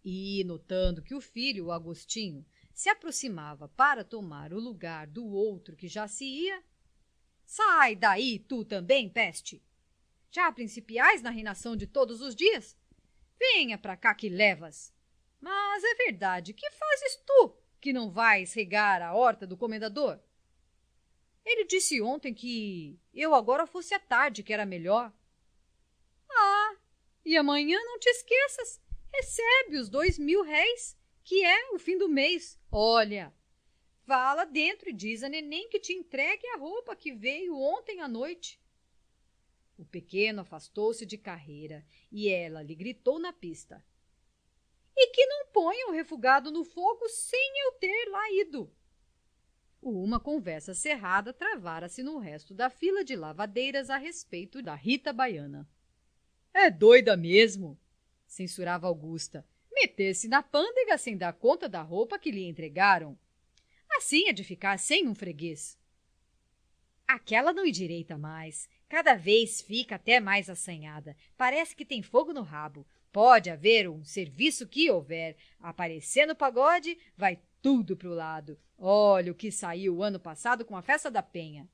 E, notando que o filho, o Agostinho, se aproximava para tomar o lugar do outro que já se ia. Sai daí, tu também, peste! Já principiais na reinação de todos os dias? Venha pra cá que levas. Mas é verdade, que fazes tu que não vais regar a horta do comendador? Ele disse ontem que eu agora fosse à tarde, que era melhor. Ah, e amanhã não te esqueças, recebe os 2.000 réis, que é o fim do mês. Olha, vá lá dentro e diz a neném que te entregue a roupa que veio ontem à noite. O pequeno afastou-se de carreira e ela lhe gritou na pista. E que não ponha o refugado no fogo sem eu ter lá ido. Uma conversa cerrada travara-se no resto da fila de lavadeiras a respeito da Rita baiana. É doida mesmo, censurava Augusta, meter-se na pândega sem dar conta da roupa que lhe entregaram. Assim é de ficar sem um freguês. Aquela não endireita mais, cada vez fica até mais assanhada, parece que tem fogo no rabo. Pode haver um serviço que houver, aparecer no pagode, vai tudo pro lado. Olha o que saiu o ano passado com a festa da Penha.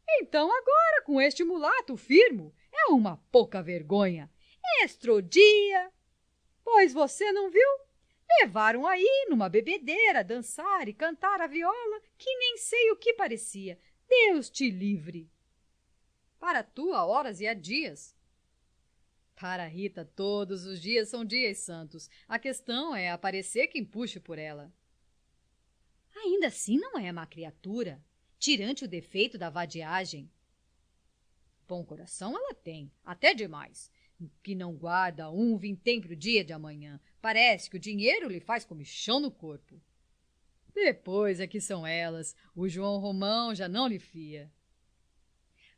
Então agora, com este mulato firmo, é uma pouca vergonha. Estrodia. Pois você não viu? Levaram aí numa bebedeira dançar e cantar a viola, que nem sei o que parecia. Deus te livre. Para tu, há horas e há dias. Para a Rita, todos os dias são dias santos. A questão é aparecer quem puxe por ela. Ainda assim não é má criatura, tirante o defeito da vadiagem. Bom coração ela tem, até demais, que não guarda um vintém pro dia de amanhã. Parece que o dinheiro lhe faz comichão no corpo. Depois é que são elas, o João Romão já não lhe fia.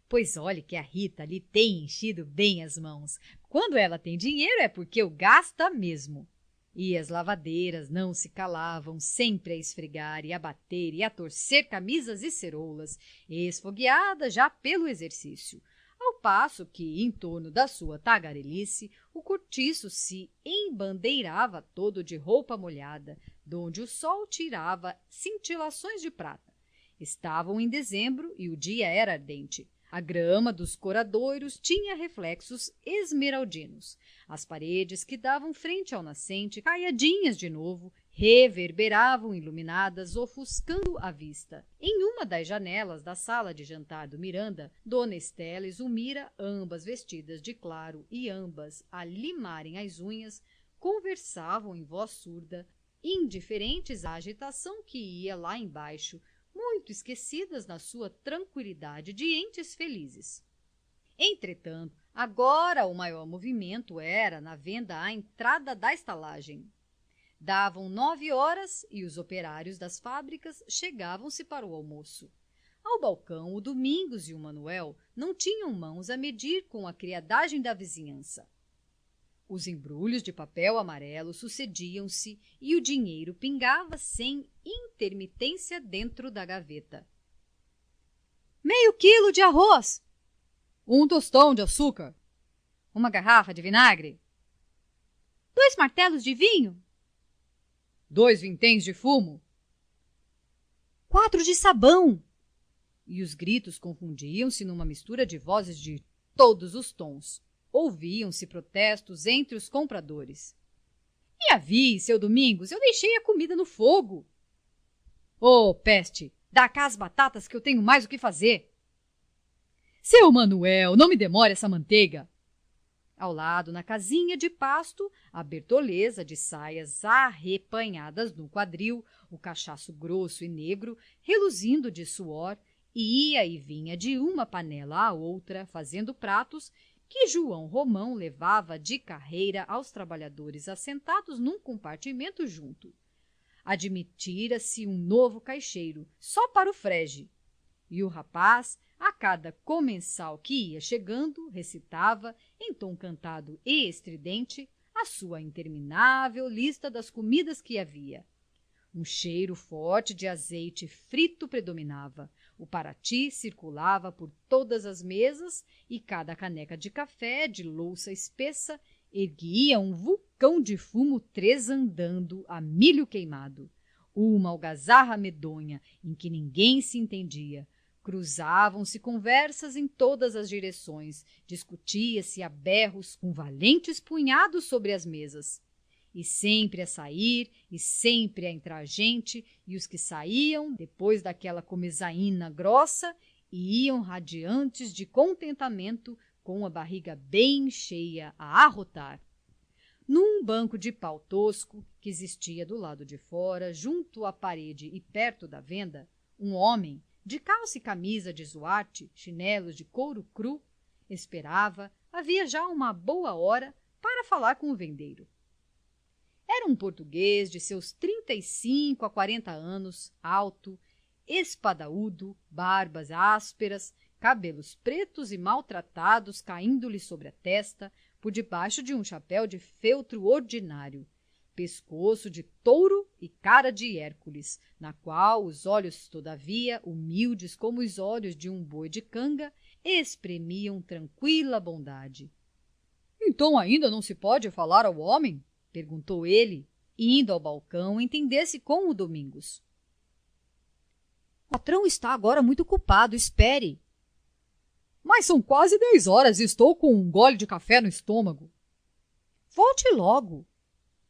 Pois olhe que a Rita lhe tem enchido bem as mãos. Quando ela tem dinheiro é porque o gasta mesmo. E as lavadeiras não se calavam, sempre a esfregar e a bater e a torcer camisas e ceroulas, esfogueadas já pelo exercício. Ao passo que, em torno da sua tagarelice, o cortiço se embandeirava todo de roupa molhada, donde o sol tirava cintilações de prata. Estavam em dezembro e o dia era ardente. A grama dos coradouros tinha reflexos esmeraldinos. As paredes que davam frente ao nascente, caiadinhas de novo, reverberavam iluminadas, ofuscando a vista. Em uma das janelas da sala de jantar do Miranda, dona Estela e Zulmira, ambas vestidas de claro e ambas a limarem as unhas, conversavam em voz surda, indiferentes à agitação que ia lá embaixo, muito esquecidas na sua tranqüilidade de entes felizes. Entretanto, agora o maior movimento era na venda à entrada da estalagem. Davam 9 horas e os operários das fábricas chegavam-se para o almoço. Ao balcão, o Domingos e o Manuel não tinham mãos a medir com a criadagem da vizinhança. Os embrulhos de papel amarelo sucediam-se e o dinheiro pingava sem intermitência dentro da gaveta. Meio quilo de arroz, um tostão de açúcar, uma garrafa de vinagre, 2 martelos de vinho, 2 vinténs de fumo, 4 de sabão. E os gritos confundiam-se numa mistura de vozes de todos os tons. Ouviam-se protestos entre os compradores. E avie, seu Domingos, eu deixei a comida no fogo. Ô, peste, dá cá as batatas que eu tenho mais o que fazer. Seu Manuel, não me demore essa manteiga. Ao lado, na casinha de pasto, a bertoleza de saias arrepanhadas no quadril, o cachaço grosso e negro, reluzindo de suor, ia e vinha de uma panela à outra, fazendo pratos que João Romão levava de carreira aos trabalhadores assentados num compartimento junto. Admitira-se um novo caixeiro, só para o frege, e o rapaz, a cada comensal que ia chegando, recitava, em tom cantado e estridente, a sua interminável lista das comidas que havia. Um cheiro forte de azeite frito predominava. O parati circulava por todas as mesas e cada caneca de café de louça espessa erguia um vulcão de fumo tresandando a milho queimado. Uma algazarra medonha em que ninguém se entendia. Cruzavam-se conversas em todas as direções, discutia-se a berros com valentes punhados sobre as mesas. E sempre a sair, e sempre a entrar gente, e os que saíam, depois daquela comezaína grossa, iam radiantes de contentamento, com a barriga bem cheia a arrotar. Num banco de pau tosco, que existia do lado de fora, junto à parede e perto da venda, um homem, de calça e camisa de zuarte, chinelos de couro cru, esperava, havia já uma boa hora, para falar com o vendeiro. Era um português de seus 35 a 40 anos, alto, espadaúdo, barbas ásperas, cabelos pretos e maltratados caindo-lhe sobre a testa, por debaixo de um chapéu de feltro ordinário, pescoço de touro e cara de Hércules, na qual os olhos, todavia, humildes como os olhos de um boi de canga, exprimiam tranqüila bondade. — Então ainda não se pode falar ao homem? Perguntou ele, indo ao balcão entender-se com o Domingos. — O patrão está agora muito ocupado, espere. — Mas são quase 10 horas e estou com um gole de café no estômago. — Volte logo.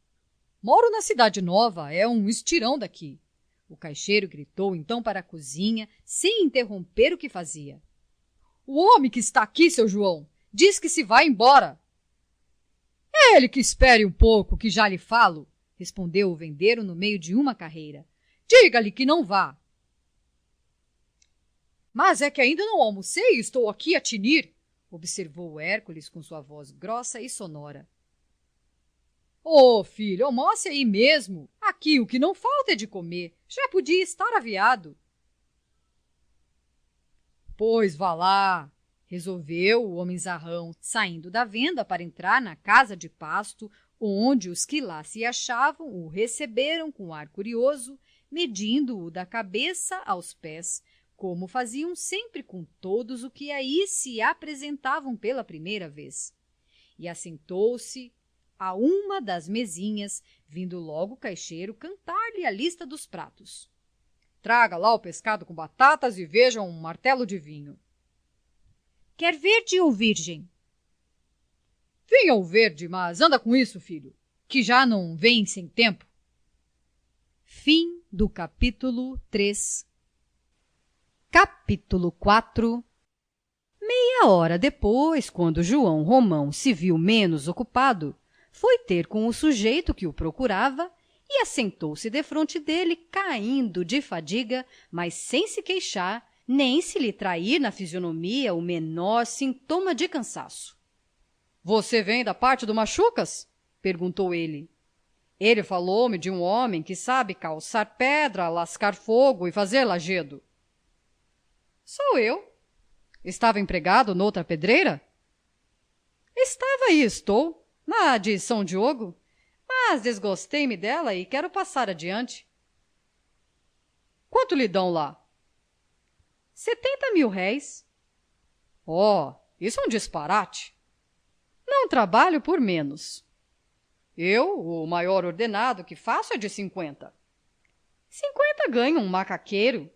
— Moro na Cidade Nova, é um estirão daqui. O caixeiro gritou então para a cozinha, sem interromper o que fazia. — O homem que está aqui, seu João, diz que se vai embora. — Ele que espere um pouco, que já lhe falo, respondeu o vendeiro no meio de uma carreira. — Diga-lhe que não vá. — Mas é que ainda não almocei e estou aqui a tinir, observou Hércules com sua voz grossa e sonora. — Ô, filho, almoce aí mesmo. Aqui o que não falta é de comer. Já podia estar aviado. — Pois vá lá, resolveu o homenzarrão, saindo da venda para entrar na casa de pasto, onde os que lá se achavam o receberam com ar curioso, medindo-o da cabeça aos pés, como faziam sempre com todos os que aí se apresentavam pela primeira vez. E assentou-se a uma das mesinhas, vindo logo o caixeiro cantar-lhe a lista dos pratos. — Traga lá o pescado com batatas e veja um martelo de vinho. — Quer verde ou virgem? — Vinha o verde, mas anda com isso, filho, que já não vem sem tempo. Fim do capítulo 3. Capítulo 4. Meia hora depois, quando João Romão se viu menos ocupado, foi ter com o sujeito que o procurava e assentou-se defronte dele, caindo de fadiga, mas sem se queixar, nem se lhe trair na fisionomia o menor sintoma de cansaço. — Você vem da parte do Machucas? Perguntou ele. Ele falou-me de um homem que sabe calçar pedra, lascar fogo e fazer lajedo. — Sou eu. Estava empregado noutra pedreira? — Estava e estou. Na de São Diogo, mas desgostei-me dela e quero passar adiante. Quanto lhe dão lá? 70.000 réis. Oh, isso é um disparate. Não trabalho por menos. Eu, o maior ordenado que faço é de 50. 50 ganha um macaqueiro.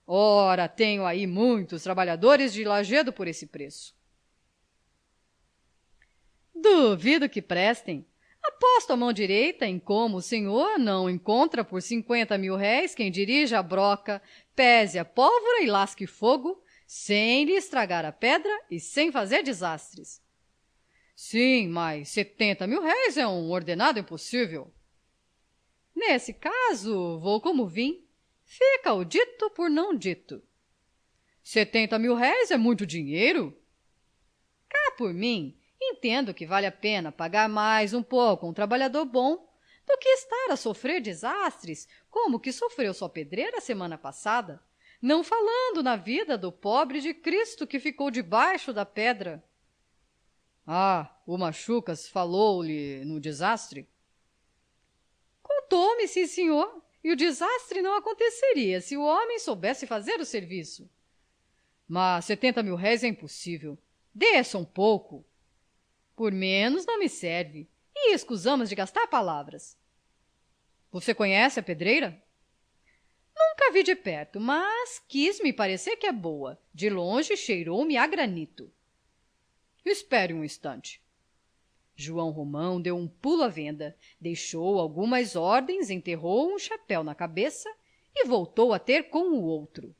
Ora, tenho aí muitos trabalhadores de Lajedo por esse preço. Duvido que prestem. Aposto a mão direita em como o senhor não encontra por 50.000 réis quem dirija a broca, pese a pólvora e lasque fogo, sem lhe estragar a pedra e sem fazer desastres. Sim, mas 70.000 réis é um ordenado impossível. Nesse caso, vou como vim. Fica o dito por não dito. 70.000 réis é muito dinheiro? Cá por mim, entendo que vale a pena pagar mais um pouco a um trabalhador bom do que estar a sofrer desastres como o que sofreu sua pedreira a semana passada, não falando na vida do pobre de Cristo que ficou debaixo da pedra. Ah, o Machucas falou-lhe no desastre? Contou-me, sim, senhor, e o desastre não aconteceria se o homem soubesse fazer o serviço. Mas 70.000 réis é impossível. Desça um pouco. Por menos não me serve. E escusamos de gastar palavras. Você conhece a pedreira? Nunca vi de perto, mas quis me parecer que é boa. De longe cheirou-me a granito. Espere um instante. João Romão deu um pulo à venda, deixou algumas ordens, enterrou um chapéu na cabeça e voltou a ter com o outro.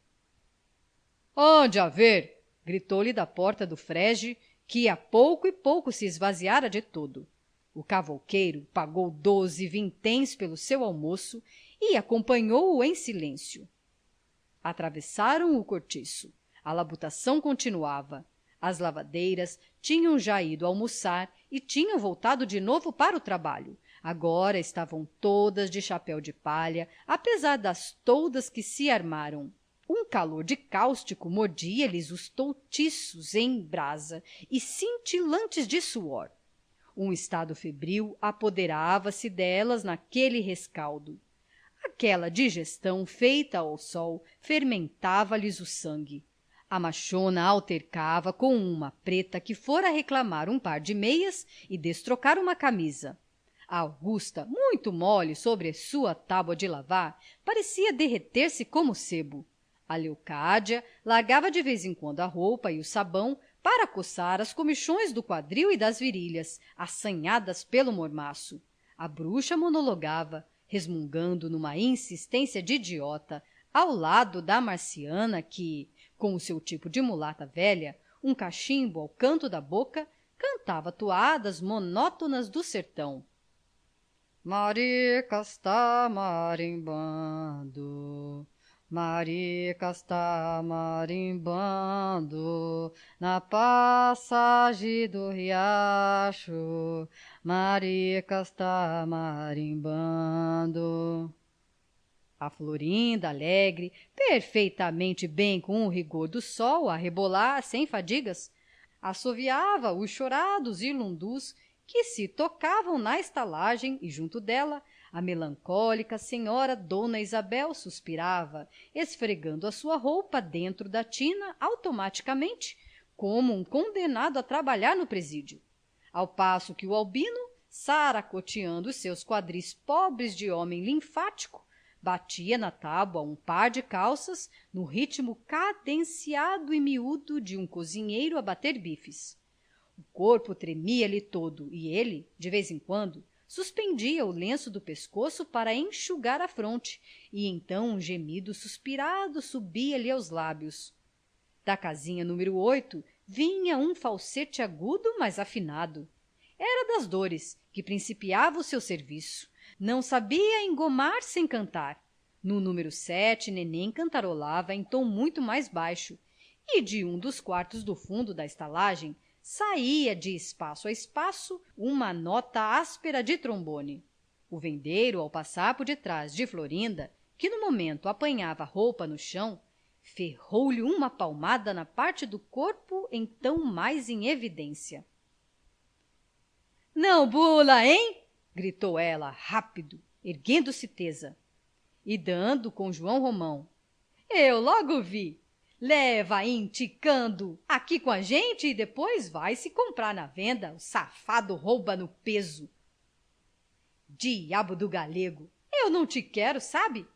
Ande a ver! Gritou-lhe da porta do frege, que a pouco e pouco se esvaziara de todo. O cavouqueiro pagou 12 vinténs pelo seu almoço e acompanhou-o em silêncio. Atravessaram o cortiço. A labutação continuava. As lavadeiras tinham já ido almoçar e tinham voltado de novo para o trabalho. Agora estavam todas de chapéu de palha, apesar das toldas que se armaram. Um calor de cáustico mordia-lhes os toutiços em brasa e cintilantes de suor. Um estado febril apoderava-se delas naquele rescaldo. Aquela digestão feita ao sol fermentava-lhes o sangue. A machona altercava com uma preta que fora reclamar um par de meias e destrocar uma camisa. A Augusta, muito mole sobre sua tábua de lavar, parecia derreter-se como sebo. A Leocádia largava de vez em quando a roupa e o sabão para coçar as comichões do quadril e das virilhas, assanhadas pelo mormaço. A bruxa monologava, resmungando numa insistência de idiota, ao lado da marciana que, com o seu tipo de mulata velha, um cachimbo ao canto da boca, cantava toadas monótonas do sertão. Marica está marimbando, Marica está marimbando, na passagem do riacho, Marica está marimbando. A Florinda, alegre, perfeitamente bem com o rigor do sol a rebolar sem fadigas, assoviava os chorados e lundus que se tocavam na estalagem e junto dela a melancólica senhora dona Isabel suspirava, esfregando a sua roupa dentro da tina automaticamente, como um condenado a trabalhar no presídio, ao passo que o albino, saracoteando os seus quadris pobres de homem linfático, batia na tábua um par de calças no ritmo cadenciado e miúdo de um cozinheiro a bater bifes. O corpo tremia-lhe todo e ele, de vez em quando, suspendia o lenço do pescoço para enxugar a fronte e então um gemido suspirado subia-lhe aos lábios. Da casinha número 8 vinha um falsete agudo, mas afinado. Era das dores, que principiava o seu serviço. Não sabia engomar sem cantar. No número 7, Neném cantarolava em tom muito mais baixo, e de um dos quartos do fundo da estalagem saía de espaço a espaço uma nota áspera de trombone. O vendeiro, ao passar por detrás de Florinda, que no momento apanhava roupa no chão, ferrou-lhe uma palmada na parte do corpo então mais em evidência. Não bula, hein? Gritou ela, rápido, erguendo-se tesa e dando com João Romão. Eu logo vi. Leva inticando aqui com a gente e depois vai se comprar na venda. O safado rouba no peso. Diabo do galego, eu não te quero, sabe?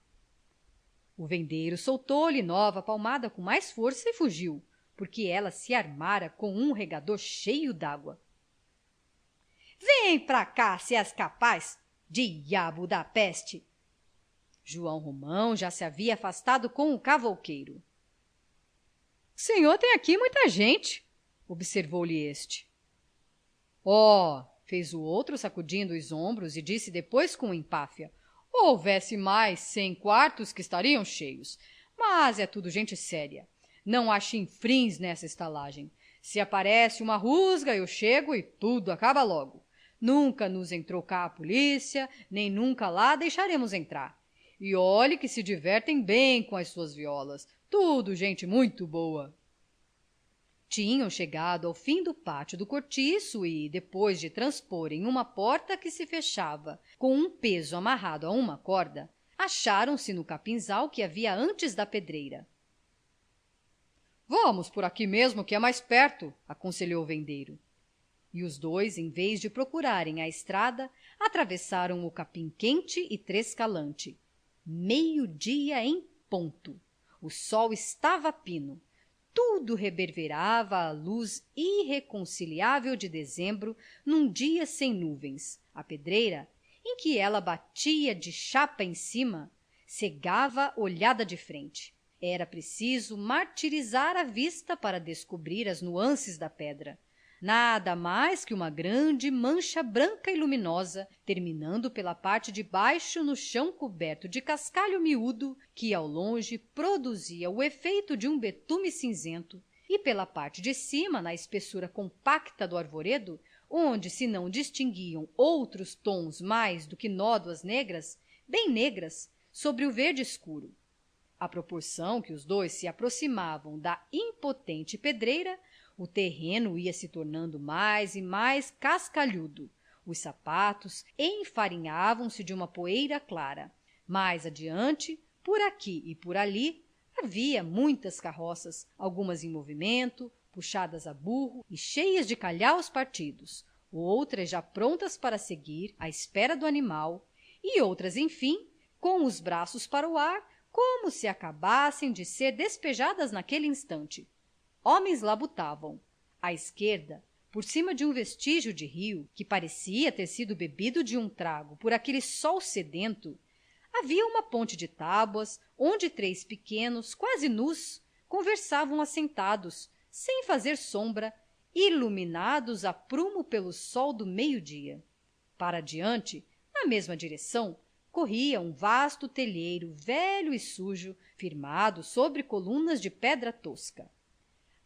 O vendeiro soltou-lhe nova palmada com mais força e fugiu, porque ela se armara com um regador cheio dágua. Vem pra cá, se és capaz, diabo da peste! João Romão já se havia afastado com o cavouqueiro. O senhor tem aqui muita gente, observou-lhe este. Oh, fez o outro sacudindo os ombros e disse depois com empáfia, houvesse mais 100 quartos que estariam cheios, mas é tudo gente séria. Não há chinfrins nessa estalagem. Se aparece uma rusga, eu chego e tudo acaba logo. Nunca nos entrou cá a polícia, nem nunca lá deixaremos entrar. E olhe que se divertem bem com as suas violas. Tudo gente muito boa. Tinham chegado ao fim do pátio do cortiço e, depois de transporem uma porta que se fechava com um peso amarrado a uma corda, acharam-se no capinzal que havia antes da pedreira. Vamos por aqui mesmo, que é mais perto, aconselhou o vendeiro. E os dois, em vez de procurarem a estrada, atravessaram o capim quente e trescalante. 12:00 em ponto. O sol estava a pino. Tudo reverberava a luz irreconciliável de dezembro num dia sem nuvens. A pedreira, em que ela batia de chapa em cima, cegava olhada de frente. Era preciso martirizar a vista para descobrir as nuances da pedra. Nada mais que uma grande mancha branca e luminosa, terminando pela parte de baixo no chão coberto de cascalho miúdo, que ao longe produzia o efeito de um betume cinzento, e pela parte de cima, na espessura compacta do arvoredo, onde se não distinguiam outros tons mais do que nódoas negras, bem negras, sobre o verde escuro. À proporção que os dois se aproximavam da impotente pedreira, o terreno ia se tornando mais e mais cascalhudo. Os sapatos enfarinhavam-se de uma poeira clara. Mais adiante, por aqui e por ali, havia muitas carroças, algumas em movimento, puxadas a burro e cheias de calhaus partidos, outras já prontas para seguir, à espera do animal, e outras, enfim, com os braços para o ar, como se acabassem de ser despejadas naquele instante. Homens labutavam. À esquerda, por cima de um vestígio de rio, que parecia ter sido bebido de um trago por aquele sol sedento, havia uma ponte de tábuas, onde 3 pequenos, quase nus, conversavam assentados, sem fazer sombra, iluminados a prumo pelo sol do meio-dia. Para adiante, na mesma direção, corria um vasto telheiro velho e sujo, firmado sobre colunas de pedra tosca.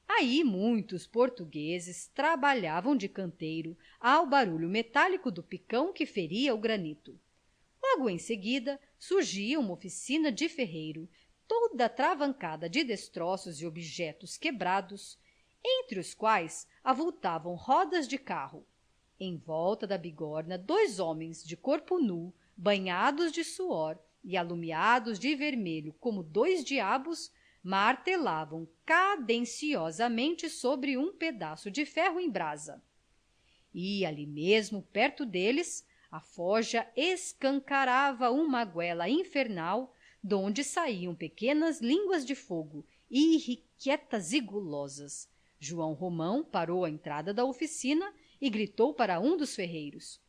Aí muitos portugueses trabalhavam de canteiro ao barulho metálico do picão que feria o granito. Logo em seguida surgia uma oficina de ferreiro, toda travancada de destroços e objetos quebrados, entre os quais avultavam rodas de carro. Em volta da bigorna 2 homens de corpo nu, banhados de suor e alumiados de vermelho como 2 diabos, martelavam cadenciosamente sobre um pedaço de ferro em brasa. E ali mesmo, perto deles, a forja escancarava uma goela infernal, donde saíam pequenas línguas de fogo, irrequietas e gulosas. João Romão parou à entrada da oficina e gritou para um dos ferreiros: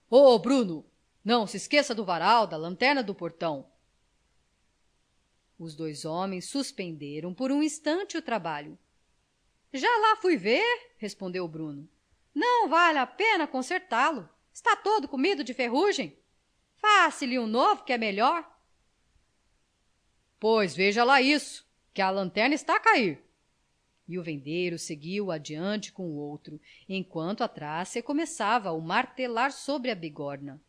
Ô, Bruno, não se esqueça do varal, da lanterna do portão. Os 2 homens suspenderam por um instante o trabalho. Já lá fui ver, respondeu o Bruno. Não vale a pena consertá-lo. Está todo comido de ferrugem. Faça-lhe um novo, que é melhor. Pois veja lá isso, que a lanterna está a cair. E o vendeiro seguiu adiante com o outro, enquanto atrás se começava a martelar sobre a bigorna.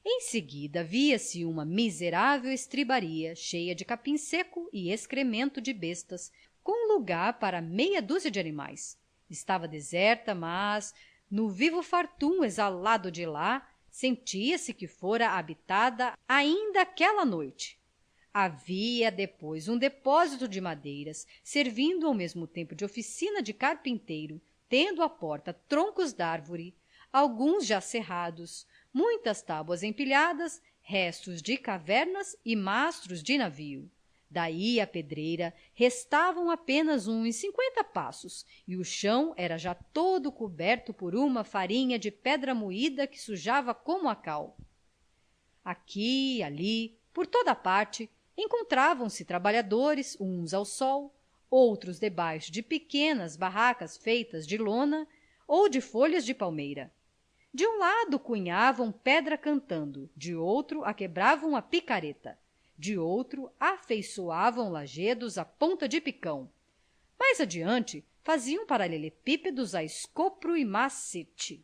Em seguida via-se uma miserável estribaria cheia de capim seco e excremento de bestas, com lugar para meia dúzia de animais. Estava deserta, mas no vivo fartum exalado de lá, sentia-se que fora habitada ainda aquela noite. Havia depois um depósito de madeiras, servindo ao mesmo tempo de oficina de carpinteiro, tendo à porta troncos d'árvore, alguns já serrados, muitas tábuas empilhadas, restos de cavernas e mastros de navio. Daí à pedreira restavam apenas uns 50 passos, e o chão era já todo coberto por uma farinha de pedra moída que sujava como a cal. Aqui e ali, por toda a parte, encontravam-se trabalhadores, uns ao sol, outros debaixo de pequenas barracas feitas de lona ou de folhas de palmeira. De um lado cunhavam pedra cantando, de outro a quebravam a picareta, de outro afeiçoavam lajedos à ponta de picão. Mais adiante faziam paralelepípedos a escopro e macete.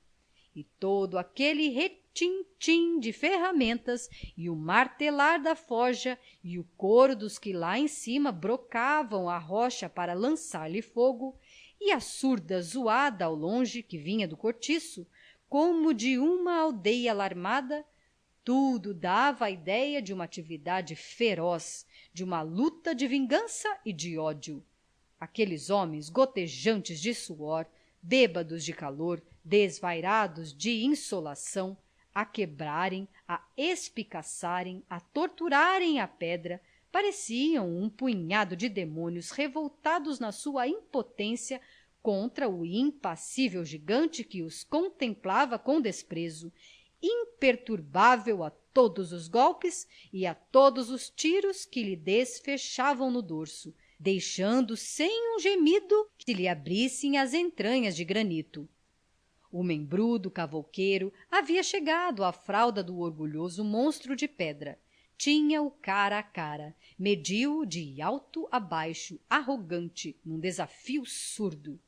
E todo aquele retintim de ferramentas e o martelar da forja e o coro dos que lá em cima brocavam a rocha para lançar-lhe fogo e a surda zoada ao longe que vinha do cortiço, como de uma aldeia alarmada, tudo dava a idéia de uma atividade feroz, de uma luta de vingança e de ódio. Aqueles homens gotejantes de suor, bêbados de calor, desvairados de insolação, a quebrarem, a espicaçarem, a torturarem a pedra, pareciam um punhado de demônios revoltados na sua impotência contra o impassível gigante que os contemplava com desprezo, imperturbável a todos os golpes e a todos os tiros que lhe desfechavam no dorso, deixando sem um gemido que lhe abrissem as entranhas de granito. O membrudo cavouqueiro havia chegado à fralda do orgulhoso monstro de pedra. Tinha-o cara a cara, mediu-o de alto a baixo, arrogante, num desafio surdo.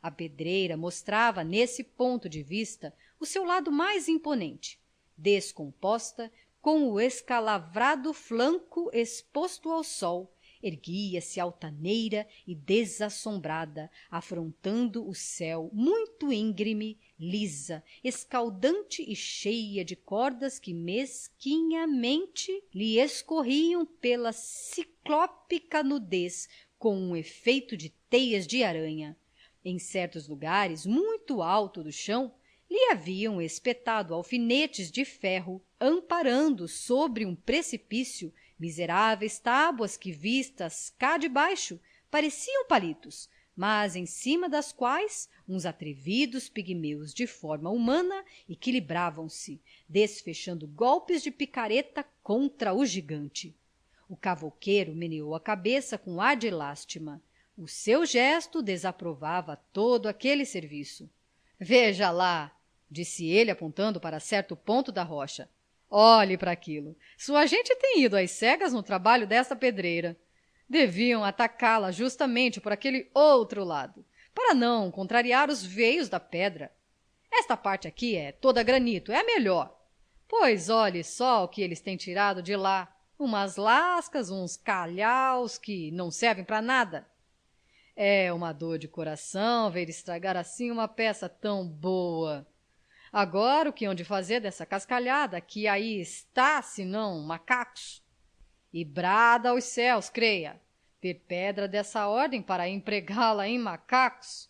A pedreira mostrava, nesse ponto de vista, o seu lado mais imponente, descomposta, com o escalavrado flanco exposto ao sol, erguia-se altaneira e desassombrada, afrontando o céu muito íngreme, lisa, escaldante e cheia de cordas que mesquinhamente lhe escorriam pela ciclópica nudez com um efeito de teias de aranha. Em certos lugares, muito alto do chão, lhe haviam espetado alfinetes de ferro, amparando sobre um precipício miseráveis tábuas que, vistas cá de baixo, pareciam palitos, mas em cima das quais uns atrevidos pigmeus de forma humana equilibravam-se, desfechando golpes de picareta contra o gigante. O cavouqueiro meneou a cabeça com ar de lástima. O seu gesto desaprovava todo aquele serviço. Veja lá, disse ele apontando para certo ponto da rocha. Olhe para aquilo. Sua gente tem ido às cegas no trabalho desta pedreira. Deviam atacá-la justamente por aquele outro lado, para não contrariar os veios da pedra. Esta parte aqui é toda granito, é a melhor. Pois olhe só o que eles têm tirado de lá. Umas lascas, uns calhaus que não servem para nada. É uma dor de coração ver estragar assim uma peça tão boa. Agora o que hão de fazer dessa cascalhada que aí está, senão macacos? E brada aos céus, creia, ter pedra dessa ordem para empregá-la em macacos?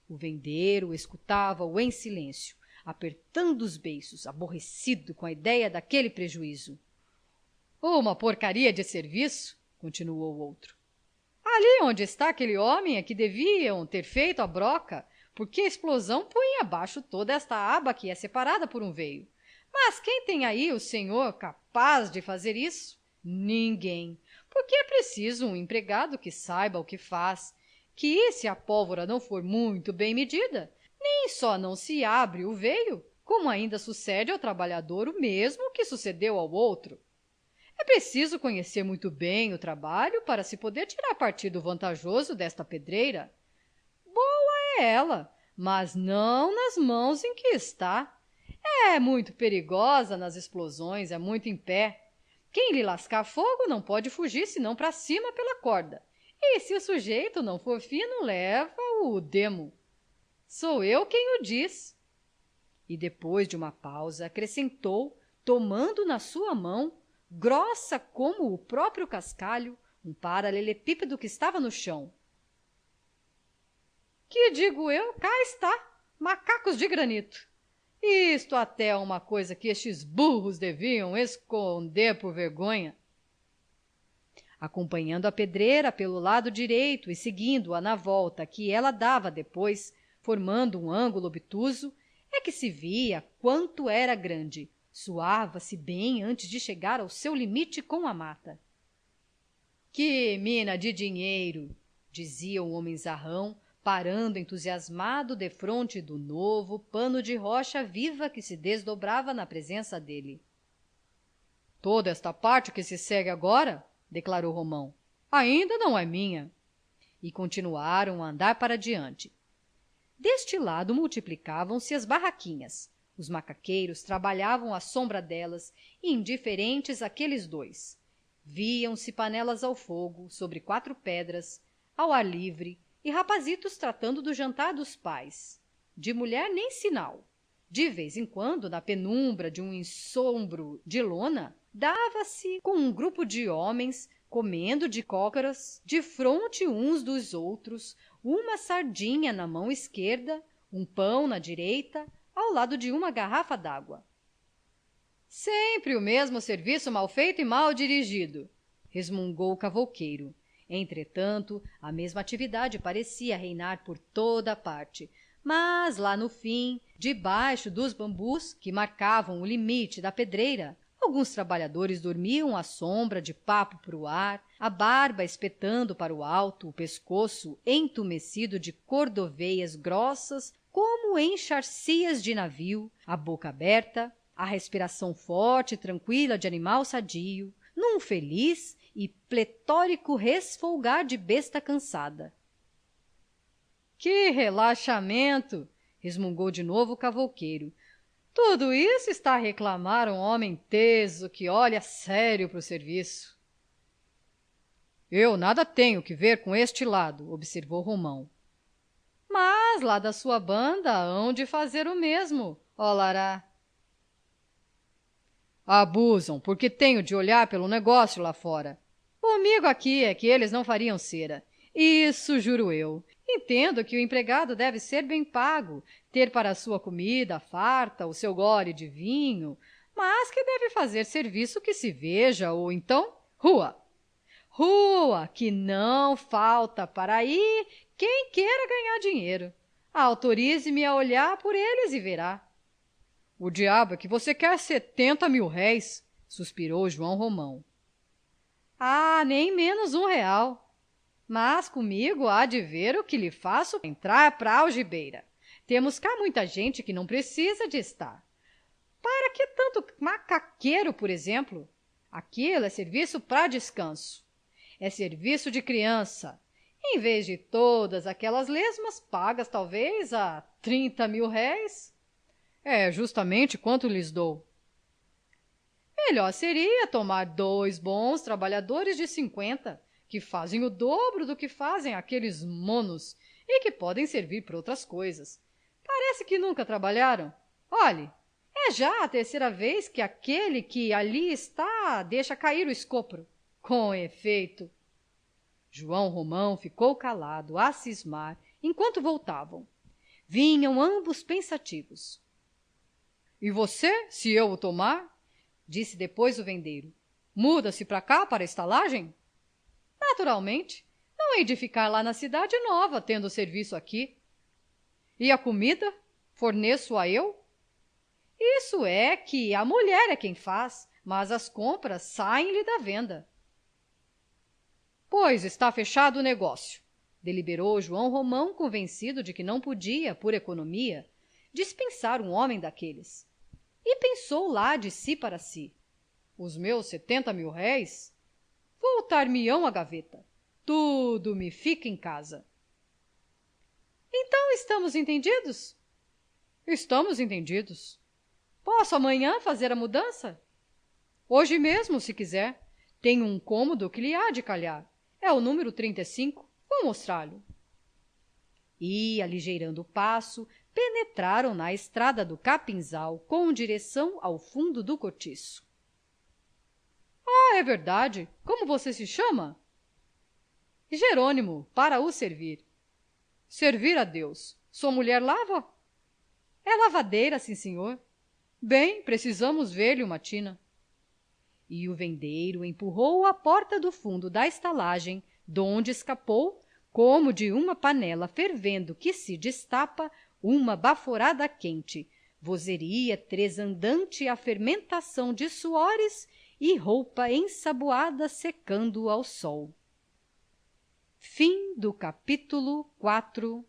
O vendeiro escutava-o em silêncio, apertando os beiços, aborrecido com a idéia daquele prejuízo. Uma porcaria de serviço, continuou o outro. Ali onde está aquele homem é que deviam ter feito a broca, porque a explosão põe abaixo toda esta aba que é separada por um veio. Mas quem tem aí o senhor capaz de fazer isso? Ninguém, porque é preciso um empregado que saiba o que faz, que se a pólvora não for muito bem medida, nem só não se abre o veio, como ainda sucede ao trabalhador o mesmo que sucedeu ao outro. É preciso conhecer muito bem o trabalho para se poder tirar partido vantajoso desta pedreira. Boa é ela, mas não nas mãos em que está. É muito perigosa nas explosões, é muito em pé. Quem lhe lascar fogo não pode fugir senão para cima pela corda. E se o sujeito não for fino, leva o demo. Sou eu quem o diz. E depois de uma pausa acrescentou, tomando na sua mão, grossa como o próprio cascalho, um paralelepípedo que estava no chão. Que digo eu, cá está, macacos de granito. Isto até é uma coisa que estes burros deviam esconder por vergonha. Acompanhando a pedreira pelo lado direito e seguindo-a na volta que ela dava depois, formando um ângulo obtuso, é que se via quanto era grande. Suava-se bem antes de chegar ao seu limite com a mata. Que mina de dinheiro! Dizia o homem zarrão, parando entusiasmado defronte do novo pano de rocha viva que se desdobrava na presença dele. Toda esta parte que se segue agora, declarou Romão, ainda não é minha. E continuaram a andar para diante. Deste lado multiplicavam-se as barraquinhas. Os macaqueiros trabalhavam à sombra delas, indiferentes àqueles dois. Viam-se panelas ao fogo, sobre 4 pedras, ao ar livre, e rapazitos tratando do jantar dos pais. De mulher nem sinal. De vez em quando, na penumbra de um ensombro de lona, dava-se com um grupo de homens comendo de cócoras, defronte uns dos outros, uma sardinha na mão esquerda, um pão na direita, ao lado de uma garrafa d'água. Sempre o mesmo serviço mal feito e mal dirigido, resmungou o cavouqueiro. Entretanto, a mesma atividade parecia reinar por toda a parte, mas lá no fim, debaixo dos bambus que marcavam o limite da pedreira, alguns trabalhadores dormiam à sombra, de papo para o ar, a barba espetando para o alto, o pescoço entumecido de cordoveias grossas como enxárcias de navio, a boca aberta, a respiração forte e tranqüila de animal sadio, num feliz e pletórico resfolgar de besta cansada. Que relaxamento! Resmungou de novo o cavouqueiro. Tudo isso está a reclamar um homem teso que olha sério para o serviço. Eu nada tenho que ver com este lado, observou Romão. Mas lá da sua banda hão de fazer o mesmo, olará. Abusam, porque tenho de olhar pelo negócio lá fora. Comigo aqui é que eles não fariam cera. Isso juro eu. Entendo que o empregado deve ser bem pago, ter para a sua comida farta, o seu gole de vinho, mas que deve fazer serviço que se veja, ou então rua. Rua, que não falta para aí quem queira ganhar dinheiro. Autorize-me a olhar por eles e verá. O diabo é que você quer 70.000 réis, suspirou João Romão. Ah, nem menos R$1. Mas comigo há de ver o que lhe faço para entrar pra algibeira. Temos cá muita gente que não precisa de estar. Para que tanto macaqueiro, por exemplo? Aquilo é serviço para descanso. É serviço de criança. Em vez de todas aquelas lesmas pagas talvez a 30.000 réis. É justamente quanto lhes dou. Melhor seria tomar 2 bons trabalhadores de 50, que fazem o dobro do que fazem aqueles monos e que podem servir para outras coisas. Parece que nunca trabalharam. Olhe, é já a 3ª vez que aquele que ali está deixa cair o escopro. Com efeito. João Romão ficou calado a cismar enquanto voltavam. Vinham ambos pensativos. E você, se eu o tomar? Disse depois o vendeiro. Muda-se para cá, para a estalagem? Naturalmente. Não hei de ficar lá na cidade nova, tendo serviço aqui. E a comida? Forneço-a eu? Isso é que a mulher é quem faz, mas as compras saem-lhe da venda. Pois está fechado o negócio, deliberou João Romão, convencido de que não podia, por economia, dispensar um homem daqueles. E pensou lá de si para si. Os meus 70.000 réis voltar-me-ão à gaveta. Tudo me fica em casa. Então estamos entendidos? Estamos entendidos. Posso amanhã fazer a mudança? Hoje mesmo, se quiser. Tenho um cômodo que lhe há de calhar. É o número 35. Vou mostrar-lhe. e, aligeirando o passo, penetraram na estrada do capinzal com direção ao fundo do cortiço. ah, é verdade. Como você se chama? Jerônimo, para o servir. Servir a Deus. Sua mulher lava? É lavadeira, sim, senhor. Bem, precisamos ver-lhe uma tina. E o vendeiro empurrou a porta do fundo da estalagem, donde escapou, como de uma panela fervendo que se destapa, uma baforada quente, vozeria tresandante a fermentação de suores e roupa ensaboada secando ao sol. Fim do capítulo 4.